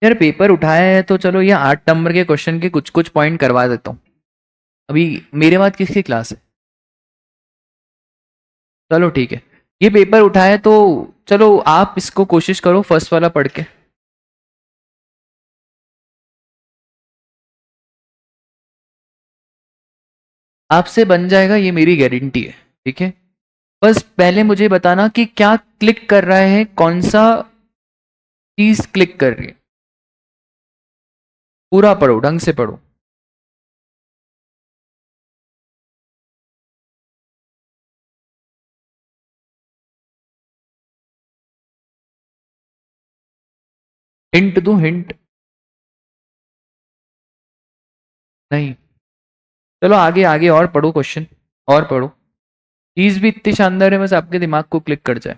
यार पेपर उठाया है तो चलो ये 8 नंबर के क्वेश्चन के कुछ कुछ पॉइंट करवा देता हूँ। अभी मेरे बाद किसकी क्लास है? चलो ठीक है, ये पेपर उठाया तो चलो आप इसको कोशिश करो फर्स्ट वाला पढ़ के। आपसे बन जाएगा, ये मेरी गारंटी है। ठीक है, बस पहले मुझे बताना कि क्या क्लिक कर रहा है, कौन सा चीज क्लिक कर रही है। पूरा पढ़ो, ढंग से पढ़ो। हिंट दूं हिंट? नहीं, चलो आगे आगे और पढ़ो क्वेश्चन, और पढ़ो। चीज भी इतनी शानदार है, बस आपके दिमाग को क्लिक कर जाए।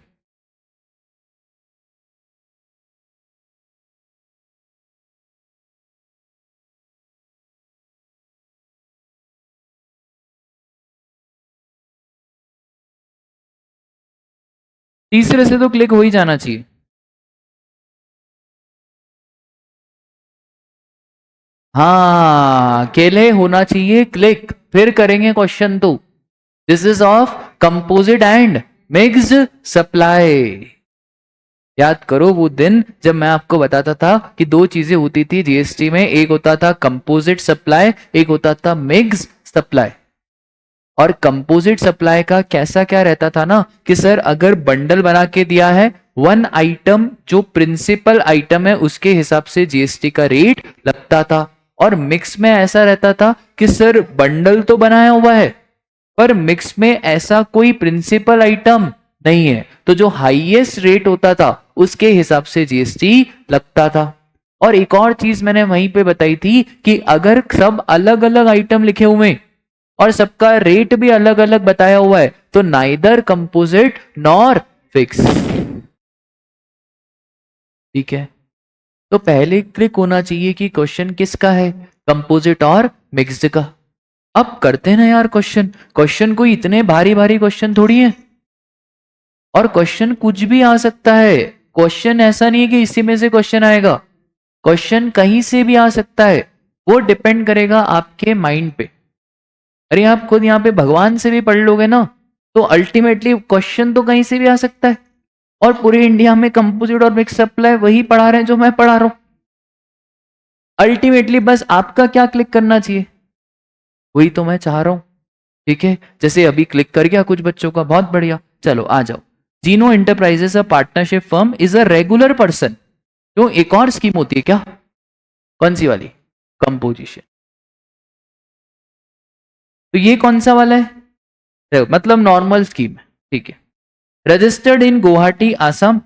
तीसरे से तो क्लिक हो ही जाना चाहिए। हाँ, अकेले होना चाहिए क्लिक, फिर करेंगे क्वेश्चन। तो this is of composite and mixed supply. याद करो वो दिन जब मैं आपको बताता था कि 2 चीजें होती थी जीएसटी में, एक होता था कंपोजिट सप्लाई, एक होता था मिक्स्ड सप्लाई। और कंपोजिट सप्लाई का कैसा क्या रहता था ना कि सर अगर बंडल बना के दिया है, 1 आइटम जो प्रिंसिपल आइटम है उसके हिसाब से जीएसटी का रेट लगता था। और मिक्स में ऐसा रहता था कि सर बंडल तो बनाया हुआ है पर मिक्स में ऐसा कोई प्रिंसिपल आइटम नहीं है, तो जो हाईएस्ट रेट होता था उसके हिसाब से जीएसटी लगता था। और एक और चीज मैंने वहीं पे बताई थी कि अगर सब अलग अलग आइटम लिखे हुए और सबका रेट भी अलग अलग बताया हुआ है, तो नाइदर कंपोजिट नॉर फिक्स। ठीक है, तो पहले क्लिक होना चाहिए कि क्वेश्चन किसका है, कंपोजिट और मिक्स्ड का। अब करते हैं ना यार क्वेश्चन, क्वेश्चन कोई इतने भारी भारी क्वेश्चन थोड़ी है, और क्वेश्चन कुछ भी आ सकता है। क्वेश्चन ऐसा नहीं है कि इसी में से क्वेश्चन आएगा, क्वेश्चन कहीं से भी आ सकता है, वो डिपेंड करेगा आपके माइंड पे। अरे आप खुद यहाँ पे भगवान से भी पढ़ लोगे ना, तो अल्टीमेटली क्वेश्चन तो कहीं से भी आ सकता है। और पूरे इंडिया में कंपोजिट और मिक्स सप्लाई वही पढ़ा रहे हैं जो मैं पढ़ा रहा हूं। अल्टीमेटली बस आपका क्या क्लिक करना चाहिए, वही तो मैं चाह रहा हूं। ठीक है, जैसे अभी क्लिक कर गया कुछ बच्चों का, बहुत बढ़िया। चलो आ जाओ। Jeeno enterprises a partnership firm is a regular person. क्यों, एक और स्कीम होती है क्या, कौन सी वाली, कंपोजिशन। तो ये कौन सा वाला है, मतलब नॉर्मल स्कीम है। ठीक है, registered in Guwahati Assam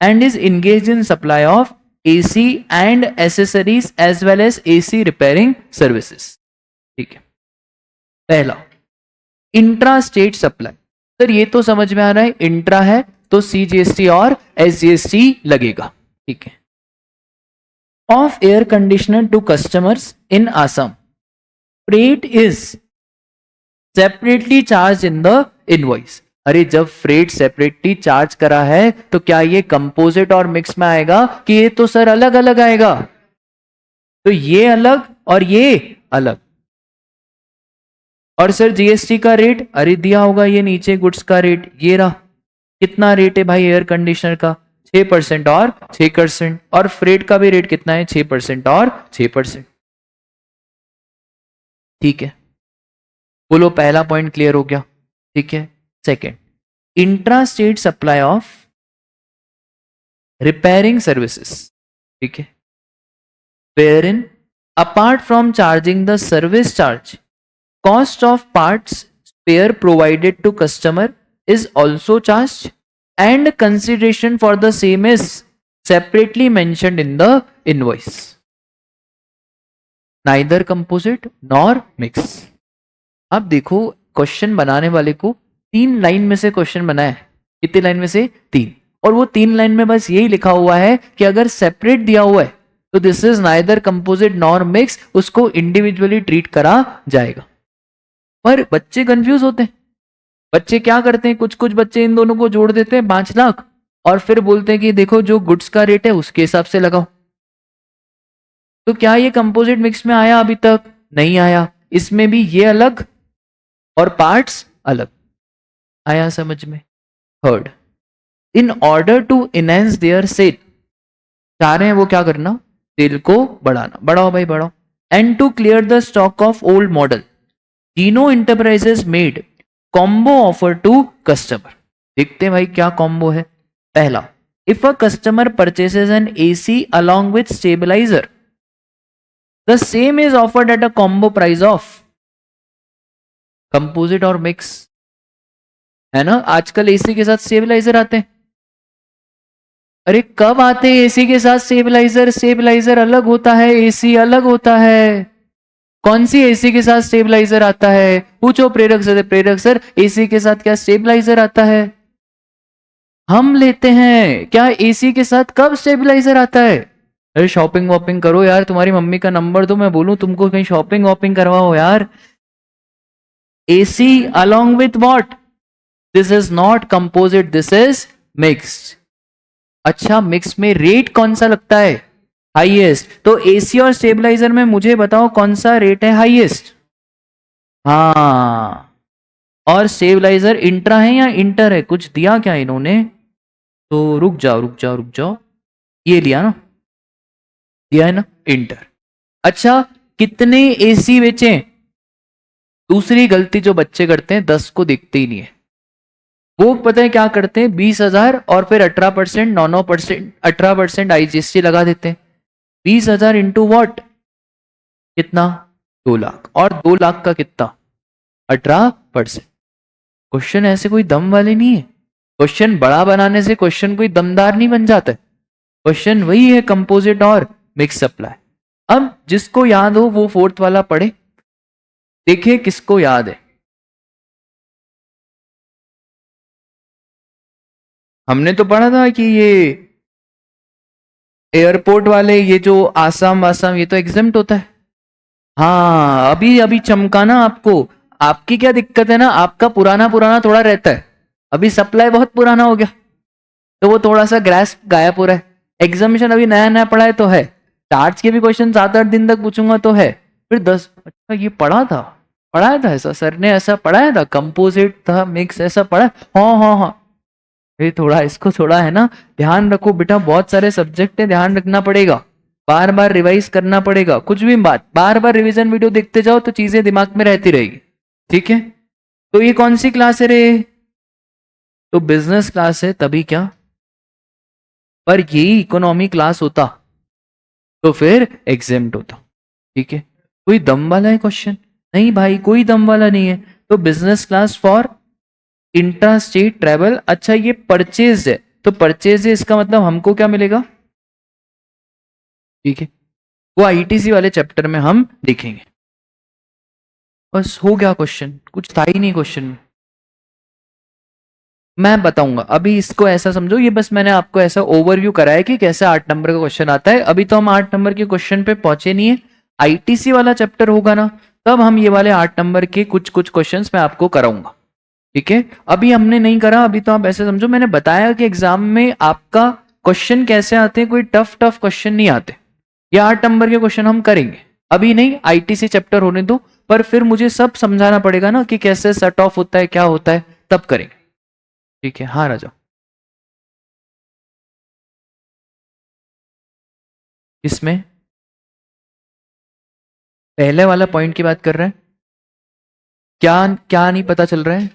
and is engage in supply of AC and accessories as well as AC repairing services. ठीक है, पहला इंट्रा स्टेट सप्लाई। सर ये तो समझ में आ रहा है, इंट्रा है तो सीजीएसटी और एसजीएसटी लगेगा। ठीक है, of air conditioner to customers in Assam, freight is separately charge in the invoice. अरे जब फ्रेट सेपरेटली चार्ज करा है तो क्या ये कंपोजिट और मिक्स में आएगा कि ये तो सर अलग अलग आएगा, तो ये अलग और ये अलग। और सर जीएसटी का रेट, अरे दिया होगा ये नीचे, गुड्स का रेट ये रहा। कितना रेट है भाई एयर कंडीशनर का, 6% और 6%, और फ्रेट का भी रेट कितना है, 6% और 6%। ठीक है, बोलो पहला पॉइंट क्लियर हो गया। ठीक है, second, intra state supply of repairing services. ठीक है, wherein apart from charging the service charge, cost of parts spare provided to customer is also charged and consideration for the same is separately mentioned in the invoice. Neither composite nor mix. अब देखो क्वेश्चन बनाने वाले को 3 लाइन में से क्वेश्चन बनाया है, कितनी लाइन में से, 3, और वो 3 लाइन में बस यही लिखा हुआ है कि अगर सेपरेट दिया हुआ है तो this is neither composite nor mix, उसको इंडिविजुअली ट्रीट करा जाएगा। पर बच्चे कंफ्यूज होते हैं, बच्चे क्या करते हैं, कुछ कुछ बच्चे इन दोनों को जोड़ देते हैं 5 लाख और फिर बोलते हैं कि देखो जो गुड्स का रेट है उसके हिसाब से लगाओ। तो क्या ये कंपोजिट मिक्स में आया, अभी तक नहीं आया, इसमें भी ये अलग और पार्ट्स अलग। आया समझ में। Third, in order to enhance their sale, चाह रहे हैं वो क्या करना, सेल को बढ़ाना, बढ़ाओ भाई बढ़ाओ। And to clear the stock of old model, Geno Enterprises made combo offer to customer. देखते हैं भाई क्या कॉम्बो है। पहला, if a customer purchases an AC along with stabiliser, the same is offered at a combo price of, composite और मिक्स है ना। आजकल एसी के साथ स्टेबलाइजर आते हैं। अरे कब आते हैं एसी के साथ स्टेबलाइजर, स्टेबलाइजर अलग होता है, एसी अलग होता है। कौन सी एसी के साथ स्टेबलाइजर आता है, पूछो प्रेरक से, प्रेरक सर एसी के साथ क्या स्टेबलाइजर आता है, हम लेते हैं क्या एसी के साथ, कब स्टेबलाइजर आता है। अरे शॉपिंग वॉपिंग करो यार, तुम्हारी मम्मी का नंबर दो, मैं बोलूं तुमको कहीं शॉपिंग वॉपिंग करवाओ यार। AC along with what, this is not composite, this is mixed. अच्छा मिक्स में रेट कौन सा लगता है, हाईएस्ट, तो एसी और स्टेबलाइजर में मुझे बताओ कौन सा रेट है हाईएस्ट। हाँ, और स्टेबलाइजर इंट्रा है या इंटर है, कुछ दिया क्या इन्होंने, तो रुक जाओ रुक जाओ रुक जाओ, ये लिया ना, दिया है ना इंटर। अच्छा कितने एसी बेचे, दूसरी गलती जो बच्चे करते हैं 10 को देखते ही नहीं है, वो पता है क्या करते हैं, 20,000 और फिर 18%, 9% 18% आईजीएसटी लगा देते हैं। 20,000 इंटू वॉट, कितना, 2 लाख, और 2 लाख का कितना, 18%। क्वेश्चन ऐसे कोई दम वाले नहीं है, क्वेश्चन बड़ा बनाने से क्वेश्चन कोई दमदार नहीं बन जाता है। क्वेश्चन वही है, कंपोजिट और मिक्स सप्लाई। अब जिसको याद हो वो 4th वाला पढ़े, देखिए किसको याद है। हमने तो पढ़ा था कि ये एयरपोर्ट वाले, ये जो आसाम वासाम, ये तो एग्जेम्प्ट होता है। हाँ, अभी अभी चमका ना आपको। आपकी क्या दिक्कत है ना, आपका पुराना पुराना थोड़ा रहता है, अभी सप्लाई बहुत पुराना हो गया, तो वो थोड़ा सा ग्रास्प गायब हो रहा है। एग्जामिनेशन अभी नया नया पढ़ा है तो है, चार्ट्स के भी क्वेश्चन 7-8 दिन तक पूछूंगा तो है। फिर 10, अच्छा ये पढ़ाया था ऐसा सर ने, ऐसा पढ़ाया था, कंपोजिट था, मिक्स ऐसा पढ़ा। हाँ हाँ हाँ, ये थोड़ा इसको थोड़ा है ना, ध्यान रखो बेटा, बहुत सारे सब्जेक्ट है, ध्यान रखना पड़ेगा, बार बार रिवाइज करना पड़ेगा, कुछ भी बात बार बार रिवीजन वीडियो देखते जाओ तो चीजें दिमाग में रहती रहेगी। ठीक है, तो ये कौन सी क्लास है रे? तो बिजनेस क्लास है, तभी क्या, पर यही इकोनॉमी क्लास होता तो फिर एग्जेम्प्ट होता। ठीक है, कोई दम वाला है क्वेश्चन? नहीं भाई, कोई दम वाला नहीं है। तो business class for intra state travel. अच्छा ये परचेज है, तो परचेज है, इसका मतलब हमको क्या मिलेगा? ठीक है, वो आईटीसी वाले चैप्टर में हम देखेंगे। बस हो गया क्वेश्चन, कुछ था ही नहीं क्वेश्चन में। मैं बताऊंगा, अभी इसको ऐसा समझो, ये बस मैंने आपको ऐसा ओवरव्यू कराया कि कैसे 8 नंबर का क्वेश्चन आता है। अभी तो हम 8 नंबर के क्वेश्चन पे पहुंचे नहीं है, आईटीसी वाला चैप्टर होगा ना, तब हम ये वाले 8 नंबर के कुछ कुछ क्वेश्चंस मैं आपको कराऊंगा। ठीक है, अभी हमने नहीं करा, अभी तो आप ऐसे समझो, मैंने बताया कि एग्जाम में आपका क्वेश्चन कैसे आते हैं, कोई टफ टफ क्वेश्चन नहीं आते। ये 8 नंबर के क्वेश्चन हम करेंगे, अभी नहीं, आईटीसी चैप्टर होने दो, पर फिर मुझे सब समझाना पड़ेगा ना कि कैसे सट ऑफ होता है, क्या होता है, तब करेंगे। ठीक है, हाँ राजा। इसमें पहले वाला पॉइंट की बात कर रहे हैं, क्या क्या नहीं पता चल रहा है?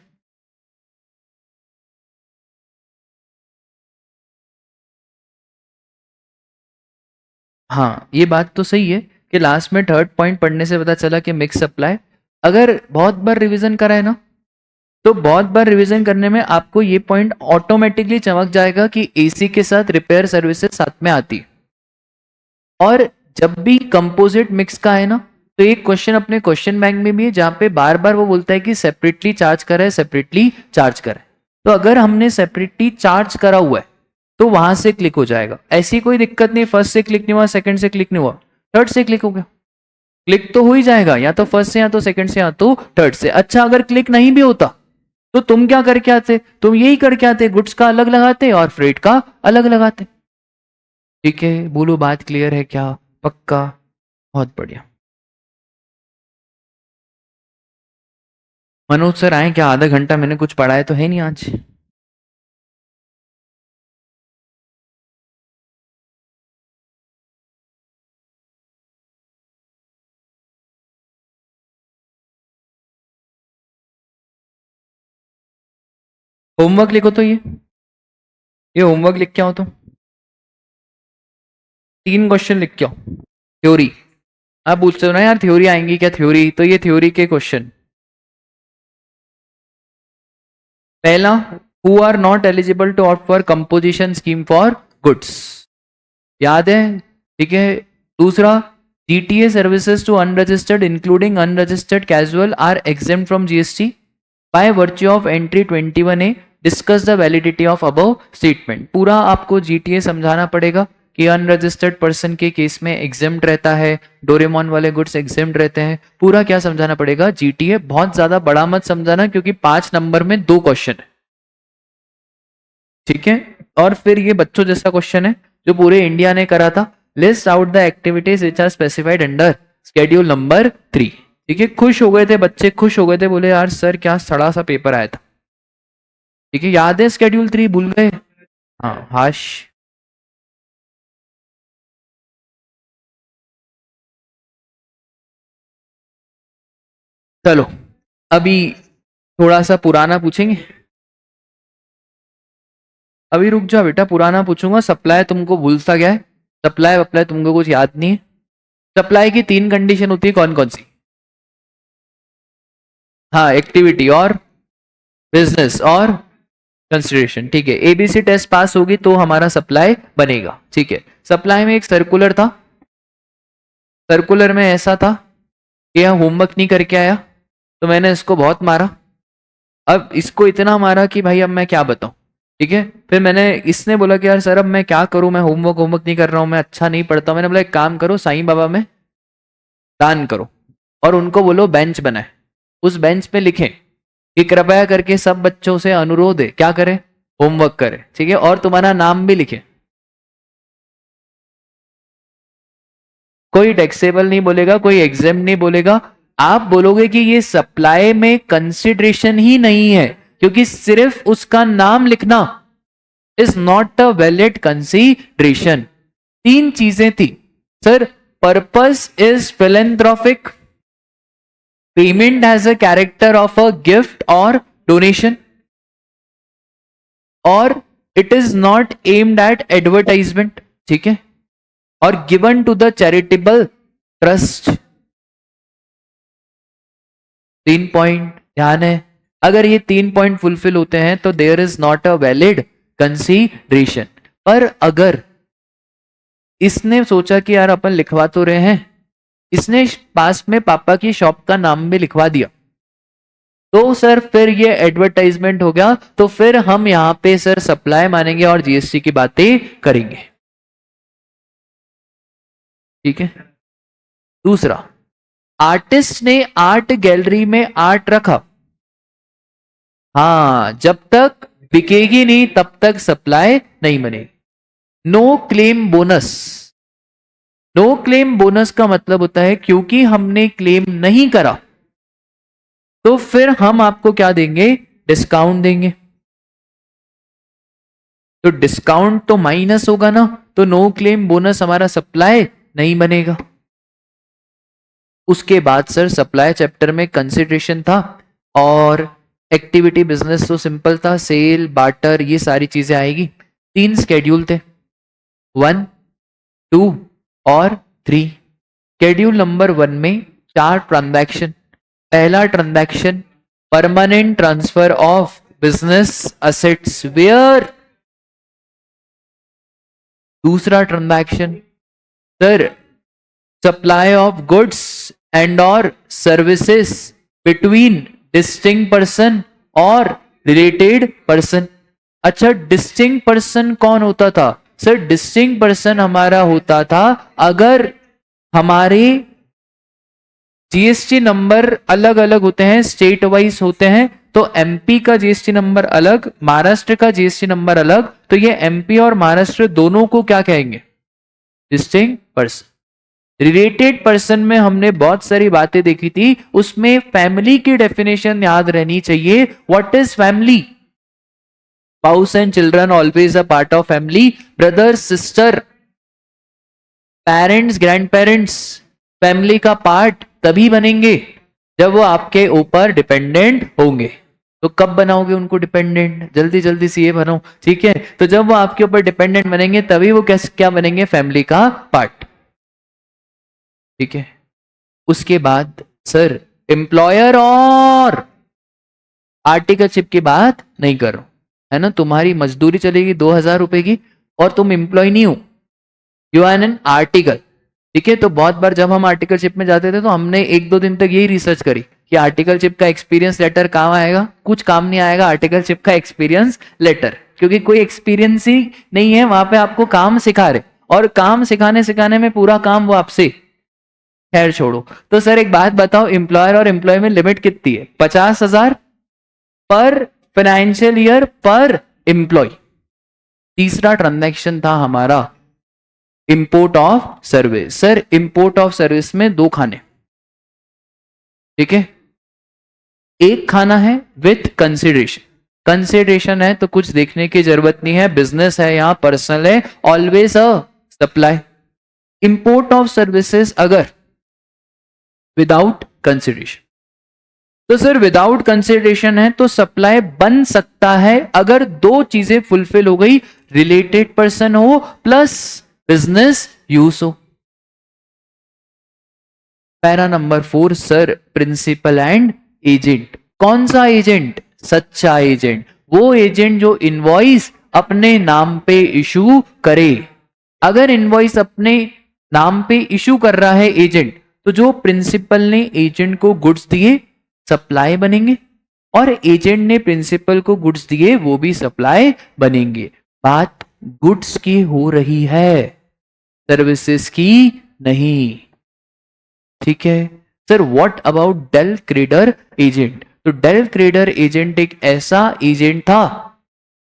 हाँ, ये बात तो सही है कि लास्ट में थर्ड पॉइंट पढ़ने से पता चला कि मिक्स सप्लाई, अगर बहुत बार रिवीजन करा है ना, तो बहुत बार रिवीजन करने में आपको ये पॉइंट ऑटोमेटिकली चमक जाएगा कि एसी के साथ रिपेयर सर्विसेज साथ में आती है। और जब भी कंपोजिट मिक्स का है ना, तो एक क्वेश्चन अपने क्वेश्चन बैंक में भी है जहां पे बार बार वो बोलता है कि सेपरेटली चार्ज करें, सेपरेटली चार्ज करें। तो अगर हमने सेपरेटली चार्ज करा हुआ है तो वहां से क्लिक हो जाएगा, ऐसी कोई दिक्कत नहीं, फर्स्ट से क्लिक नहीं हुआ, सेकंड से क्लिक नहीं हुआ, थर्ड से क्लिक हो गया, क्लिक तो हो ही जाएगा, या तो फर्स्ट से, या तो सेकंड से, या तो थर्ड से। अच्छा अगर क्लिक नहीं भी होता तो तुम क्या करके आते? तुम यही करके आते, गुड्स का अलग लगाते और फ्रेट का अलग लगाते। ठीक है, बोलो बात क्लियर है क्या? पक्का? बहुत बढ़िया। मनोज सर आए क्या? आधा घंटा मैंने कुछ पढ़ाया तो है नहीं आज। होमवर्क लिखो तो ये होमवर्क लिख के आओ तो 3 क्वेश्चन लिख के आओ। थ्योरी, आप पूछते हो ना यार थ्योरी आएंगी क्या, थ्योरी, तो ये थ्योरी के क्वेश्चन। पहला, who are not eligible to opt for composition scheme for goods, याद है? ठीक है। दूसरा, GTA services to unregistered including unregistered casual are exempt from GST by virtue of entry 21A, discuss the validity of above statement. पूरा आपको जीटीए समझाना पड़ेगा कि अनरजिस्टर्ड पर्सन के केस में एग्जेम्प्ट रहता है, डोरेमोन वाले गुड्स एग्जेम्प्ट रहते हैं, पूरा क्या समझाना पड़ेगा जीटीए। बहुत ज्यादा बड़ा मत समझाना क्योंकि 5 नंबर में 2 क्वेश्चन है। ठीक है, और फिर ये बच्चों जैसा क्वेश्चन है जो पूरे इंडिया ने करा था, list out the activities which are specified under schedule number 3। ठीक है, खुश हो गए थे बच्चे, खुश हो गए थे, बोले यार सर क्या सड़ा सा पेपर आया था। ठीक है, याद है शेड्यूल 3? भूल गए? हाँ हाश। चलो अभी थोड़ा सा पुराना पूछेंगे। अभी रुक जाओ बेटा, पुराना पूछूंगा। सप्लाई तुमको भूलता गया है, सप्लाई वप्लाई तुमको कुछ याद नहीं है। सप्लाई की 3 कंडीशन होती है, कौन कौन सी? हाँ, एक्टिविटी और बिजनेस और कंसिडरेशन। ठीक है, एबीसी टेस्ट पास होगी तो हमारा सप्लाई बनेगा। ठीक है, सप्लाई में एक सर्कुलर था, सर्कुलर में ऐसा था कि यह होमवर्क नहीं करके आया, तो मैंने इसको बहुत मारा, अब इसको इतना मारा कि भाई अब मैं क्या बताऊं, ठीक है। फिर मैंने, इसने बोला कि यार सर अब मैं क्या करूं, मैं होमवर्क नहीं कर रहा हूं, मैं अच्छा नहीं पढ़ता हूं। मैंने बोला एक काम करो, साईं बाबा में दान करो और उनको बोलो बेंच बनाए, उस बेंच पे लिखें कि कृपया करके सब बच्चों से अनुरोध है क्या करें, होमवर्क करें, ठीक है, और तुम्हारा नाम भी लिखें। कोई टैक्सेबल नहीं बोलेगा, कोई एग्जाम नहीं बोलेगा, आप बोलोगे कि ये सप्लाई में कंसिडरेशन ही नहीं है, क्योंकि सिर्फ उसका नाम लिखना is not a valid consideration. तीन चीजें थी sir, purpose is philanthropic, payment has a character of a gift और डोनेशन, और it is not aimed at advertisement, ठीक है, और given to the charitable trust. 3 point ध्यान है, अगर ये 3 पॉइंट फुलफिल होते हैं तो there is not a valid consideration. पर अगर इसने सोचा कि यार अपन लिखवा तो रहे हैं, इसने पास में पापा की शॉप का नाम भी लिखवा दिया, तो सर फिर ये एडवर्टाइजमेंट हो गया, तो फिर हम यहां पे सर सप्लाई मानेंगे और जीएसटी की बातें करेंगे, ठीक है। दूसरा, आर्टिस्ट ने आर्ट गैलरी में आर्ट रखा, हाँ, जब तक बिकेगी नहीं तब तक सप्लाई नहीं बनेगी। No claim bonus, no claim bonus का मतलब होता है क्योंकि हमने क्लेम नहीं करा तो फिर हम आपको क्या देंगे, डिस्काउंट देंगे, तो डिस्काउंट तो माइनस होगा ना, तो नो क्लेम बोनस हमारा सप्लाई नहीं बनेगा। उसके बाद सर सप्लाई चैप्टर में कंसिडरेशन था, और एक्टिविटी बिजनेस तो सिंपल था, सेल बार्टर ये सारी चीजें आएगी। 3 स्केड्यूल थे, 1, 2 और 3। शेड्यूल नंबर 1 में 4 ट्रांजैक्शन। पहला transaction, permanent transfer of business assets where. दूसरा transaction sir, supply of goods and और सर्विसेज बिटवीन डिस्टिंक्ट पर्सन और रिलेटेड पर्सन। अच्छा, डिस्टिंक्ट पर्सन कौन होता था सर, डिस्टिंक्ट पर्सन हमारा होता था अगर हमारे जीएसटी नंबर अलग अलग होते हैं, स्टेट वाइज होते हैं, तो एमपी का जीएसटी नंबर अलग, महाराष्ट्र का जीएसटी नंबर अलग, तो ये एमपी और महाराष्ट्र दोनों को क्या कहेंगे, डिस्टिंक्ट पर्सन। रिलेटेड पर्सन में हमने बहुत सारी बातें देखी थी, उसमें फैमिली की डेफिनेशन याद रहनी चाहिए। What is family, spouse and children always a part of family, brother sister, parents grand parents family का पार्ट तभी बनेंगे जब वो आपके ऊपर डिपेंडेंट होंगे। तो कब बनाओगे उनको डिपेंडेंट, जल्दी जल्दी से ये बनो, ठीक है। तो जब वो आपके ऊपर डिपेंडेंट बनेंगे तभी वो कैसे क्या बनेंगे, फैमिली का पार्ट, ठीक है। उसके बाद सर एम्प्लॉयर और आर्टिकलशिप की बात नहीं करो, है ना, तुम्हारी मजदूरी चलेगी 2000 रुपए की और तुम एम्प्लॉय नहीं हो, यू आर एन आर्टिकल, ठीक है। तो बहुत बार जब हम आर्टिकलशिप में जाते थे तो हमने 1-2 दिन तक यही रिसर्च करी कि आर्टिकलशिप का एक्सपीरियंस लेटर काम आएगा, कुछ काम नहीं आएगा आर्टिकलशिप का एक्सपीरियंस लेटर, क्योंकि कोई एक्सपीरियंस ही नहीं है वहां पे, आपको काम सिखा रहे, और काम सिखाने सिखाने में पूरा काम वो आपसे, खैर छोड़ो। तो सर एक बात बताओ, एम्प्लॉयर और एम्प्लॉय में लिमिट कितनी है, 50,000 पर फाइनेंशियल ईयर पर एम्प्लॉय। तीसरा ट्रांजैक्शन था हमारा import of service. Sir import of service में 2 खाने, ठीक है, एक खाना है विथ कंसिडरेशन, कंसिडरेशन है तो कुछ देखने की जरूरत नहीं है, बिजनेस है यहां, पर्सनल है, always a supply. Import of services अगर विदाउट कंसिडरेशन, तो सर विदाउट कंसिडरेशन है तो सप्लाई बन सकता है अगर 2 चीजें फुलफिल हो गई, रिलेटेड पर्सन हो प्लस बिजनेस यूज हो। Para number 4 sir, principal and agent. कौन सा एजेंट, सच्चा एजेंट, वो एजेंट जो इनवॉइस अपने नाम पे इशू करे। अगर इनवॉइस अपने नाम पे इशू कर रहा है एजेंट, तो जो प्रिंसिपल ने एजेंट को गुड्स दिए सप्लाई बनेंगे, और एजेंट ने प्रिंसिपल को गुड्स दिए वो भी सप्लाई बनेंगे। बात गुड्स की हो रही है, सर्विसेज की नहीं। ठीक है sir, what about del credere agent? तो डेल क्रेडर एजेंट एक ऐसा एजेंट था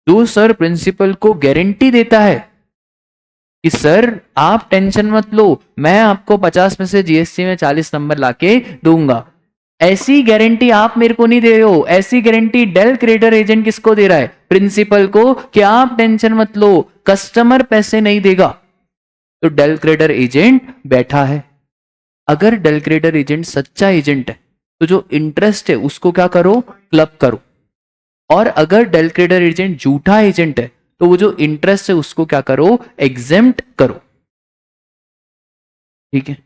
जो सर प्रिंसिपल को गारंटी देता है कि सर आप टेंशन मत लो, मैं आपको 50 में से जीएसटी में 40 नंबर लाके दूंगा। ऐसी गारंटी आप मेरे को नहीं दे रहे हो, ऐसी गारंटी डेल क्रेडर एजेंट किसको दे रहा है? प्रिंसिपल को, कि आप टेंशन मत लो, कस्टमर पैसे नहीं देगा। तो डेल क्रेडर एजेंट बैठा है। अगर डेल क्रेडर एजेंट सच्चा एजेंट है तो जो इंटरेस्ट है उसको क्या करो? क्लब करो। और अगर डेल क्रेडर एजेंट झूठा एजेंट है तो वो जो इंटरेस्ट है उसको क्या करो? एग्जेम्प्ट करो। ठीक है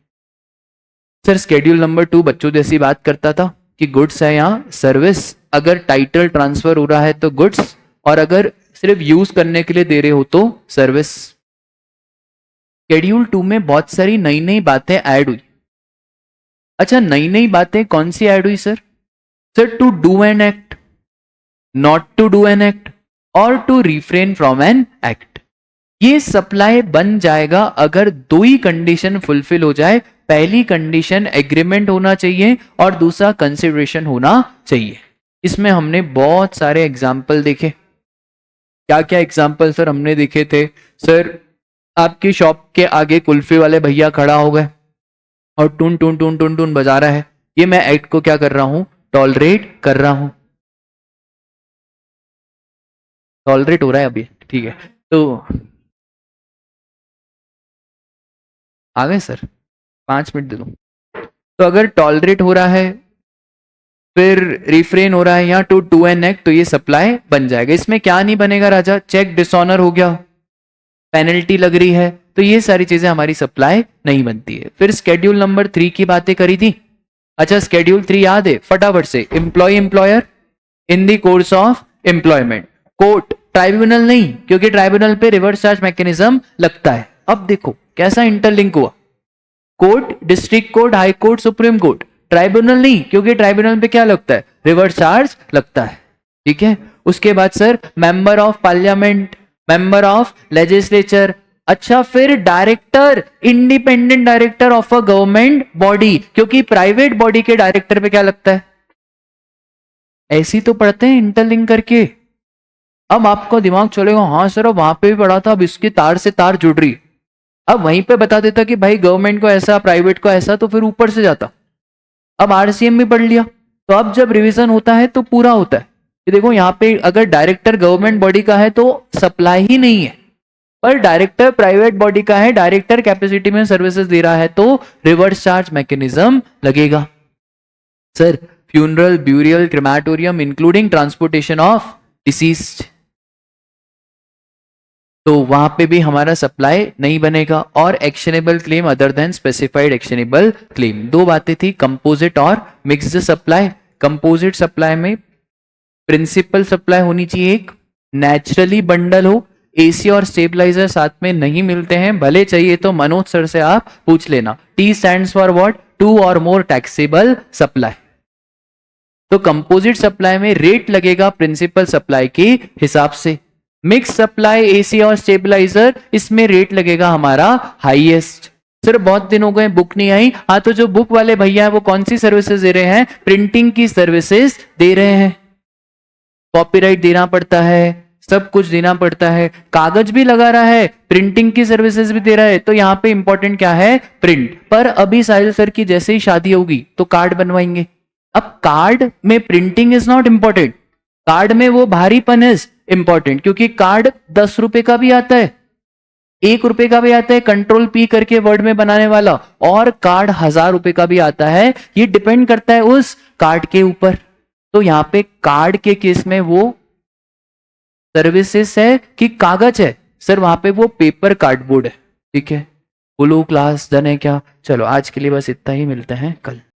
सर, स्केड्यूल नंबर 2 बच्चों जैसी बात करता था कि गुड्स है यहां सर्विस, अगर टाइटल ट्रांसफर हो रहा है तो गुड्स, और अगर सिर्फ यूज करने के लिए दे रहे हो तो सर्विस। शेड्यूल 2 में बहुत सारी नई नई बातें ऐड हुई। अच्छा, नई नई बातें कौन सी ऐड हुई sir? Sir, to do an act, not to do an act, और to refrain from an act. ये सप्लाई बन जाएगा अगर दो ही कंडीशन फुलफिल हो जाए। पहली कंडीशन एग्रीमेंट होना चाहिए और दूसरा कंसिडरेशन होना चाहिए। इसमें हमने बहुत सारे एग्जाम्पल देखे। क्या क्या एग्जाम्पल सर हमने देखे थे? सर, आपकी शॉप के आगे कुल्फी वाले भैया खड़ा हो गए और टून टून टून टून टून बजा रहा है, ये मैं एक्ट को क्या कर रहा हूं? टॉलरेट कर रहा हूं। टॉलरेट हो रहा है अभी, ठीक है। तो आ गए सर, 5 मिनट दे दो। तो अगर टॉलरेट हो रहा है, फिर रिफ्रेन हो रहा है यहाँ टू डू एन एक्ट, तो ये सप्लाई बन जाएगा। इसमें क्या नहीं बनेगा राजा? चेक डिसऑनर हो गया, पेनल्टी लग रही है, तो ये सारी चीजें हमारी सप्लाई नहीं बनती है। फिर स्केड्यूल नंबर 3 की बातें करी थी। अच्छा, स्केड्यूल 3 याद है? फटाफट से, employ employer in the course of employment, court, tribunal नहीं, क्योंकि ट्राइब्यूनल पे रिवर्स चार्ज मैकेनिज्म लगता है। अब देखो कैसा इंटरलिंक हुआ, court, district court, high court, supreme court, tribunal नहीं, क्योंकि ट्राइब्यूनल पे क्या लगता है? रिवर्स चार्ज लगता है। ठीक है, उसके बाद sir member of parliament, member of legislature. अच्छा, फिर director, independent director of a government body, क्योंकि प्राइवेट बॉडी के डायरेक्टर पे क्या लगता है? ऐसी तो पढ़ते हैं इंटरलिंक करके। अब आपको दिमाग चलेगा, हाँ सर वहां पे भी पढ़ा था, अब इसकी तार से तार जुड़ रही। अब वहीं पे बता देता कि भाई गवर्नमेंट को ऐसा, प्राइवेट को ऐसा, तो फिर ऊपर से जाता। अब आरसीएम भी पढ़ लिया, तो अब जब रिवीजन होता है तो पूरा होता है कि देखो यहाँ पे अगर डायरेक्टर गवर्नमेंट बॉडी का है तो सप्लाई ही नहीं है, पर डायरेक्टर प्राइवेट बॉडी का है, डायरेक्टर कैपेसिटी में सर्विसेज दे रहा है, तो रिवर्स चार्ज मैकेनिज्म लगेगा। Sir, funeral, burial, crematorium including transportation of deceased, तो वहां पे भी हमारा सप्लाई नहीं बनेगा। और actionable claim other than specified actionable claim, दो बातें थी, कंपोजिट और मिक्स्ड सप्लाई। कंपोजिट सप्लाई में प्रिंसिपल सप्लाई होनी चाहिए एक, नेचुरली बंडल हो, एसी और स्टेबलाइजर साथ में नहीं मिलते हैं, भले चाहिए तो मनोज सर से आप पूछ लेना। T stands for what? 2 और मोर टैक्सेबल सप्लाई। तो कंपोजिट सप्लाई में रेट लगेगा प्रिंसिपल सप्लाई के हिसाब से। मिक्स सप्लाई, एसी और स्टेबलाइजर, इसमें रेट लगेगा हमारा हाईएस्ट। सर बहुत दिन हो गए बुक नहीं आई, हाँ तो जो बुक वाले भैया हैं वो कौन सी सर्विसेज दे रहे हैं? प्रिंटिंग की सर्विसेज दे रहे हैं। कॉपीराइट देना पड़ता है, सब कुछ देना पड़ता है, कागज भी लगा रहा है, प्रिंटिंग की सर्विसेज भी दे रहा है। तो यहाँ पे इंपॉर्टेंट क्या है? प्रिंट। पर अभी साहिल सर की जैसे ही शादी होगी तो कार्ड बनवाएंगे। अब कार्ड में printing is not important, card में वो भारीपन इज इंपॉर्टेंट, क्योंकि कार्ड 10 रुपए का भी आता है, 1 रुपए का भी आता है, कंट्रोल पी करके वर्ड में बनाने वाला, और कार्ड 1000 रुपए का भी आता है। ये डिपेंड करता है उस कार्ड के ऊपर। तो यहाँ पे कार्ड के केस में वो सर्विसेज है कि कागज है? सर वहां पे वो पेपर कार्डबोर्ड है। ठीक है, बोलो क्लास डन है क्या? चलो आज के लिए बस इतना ही, मिलते हैं कल।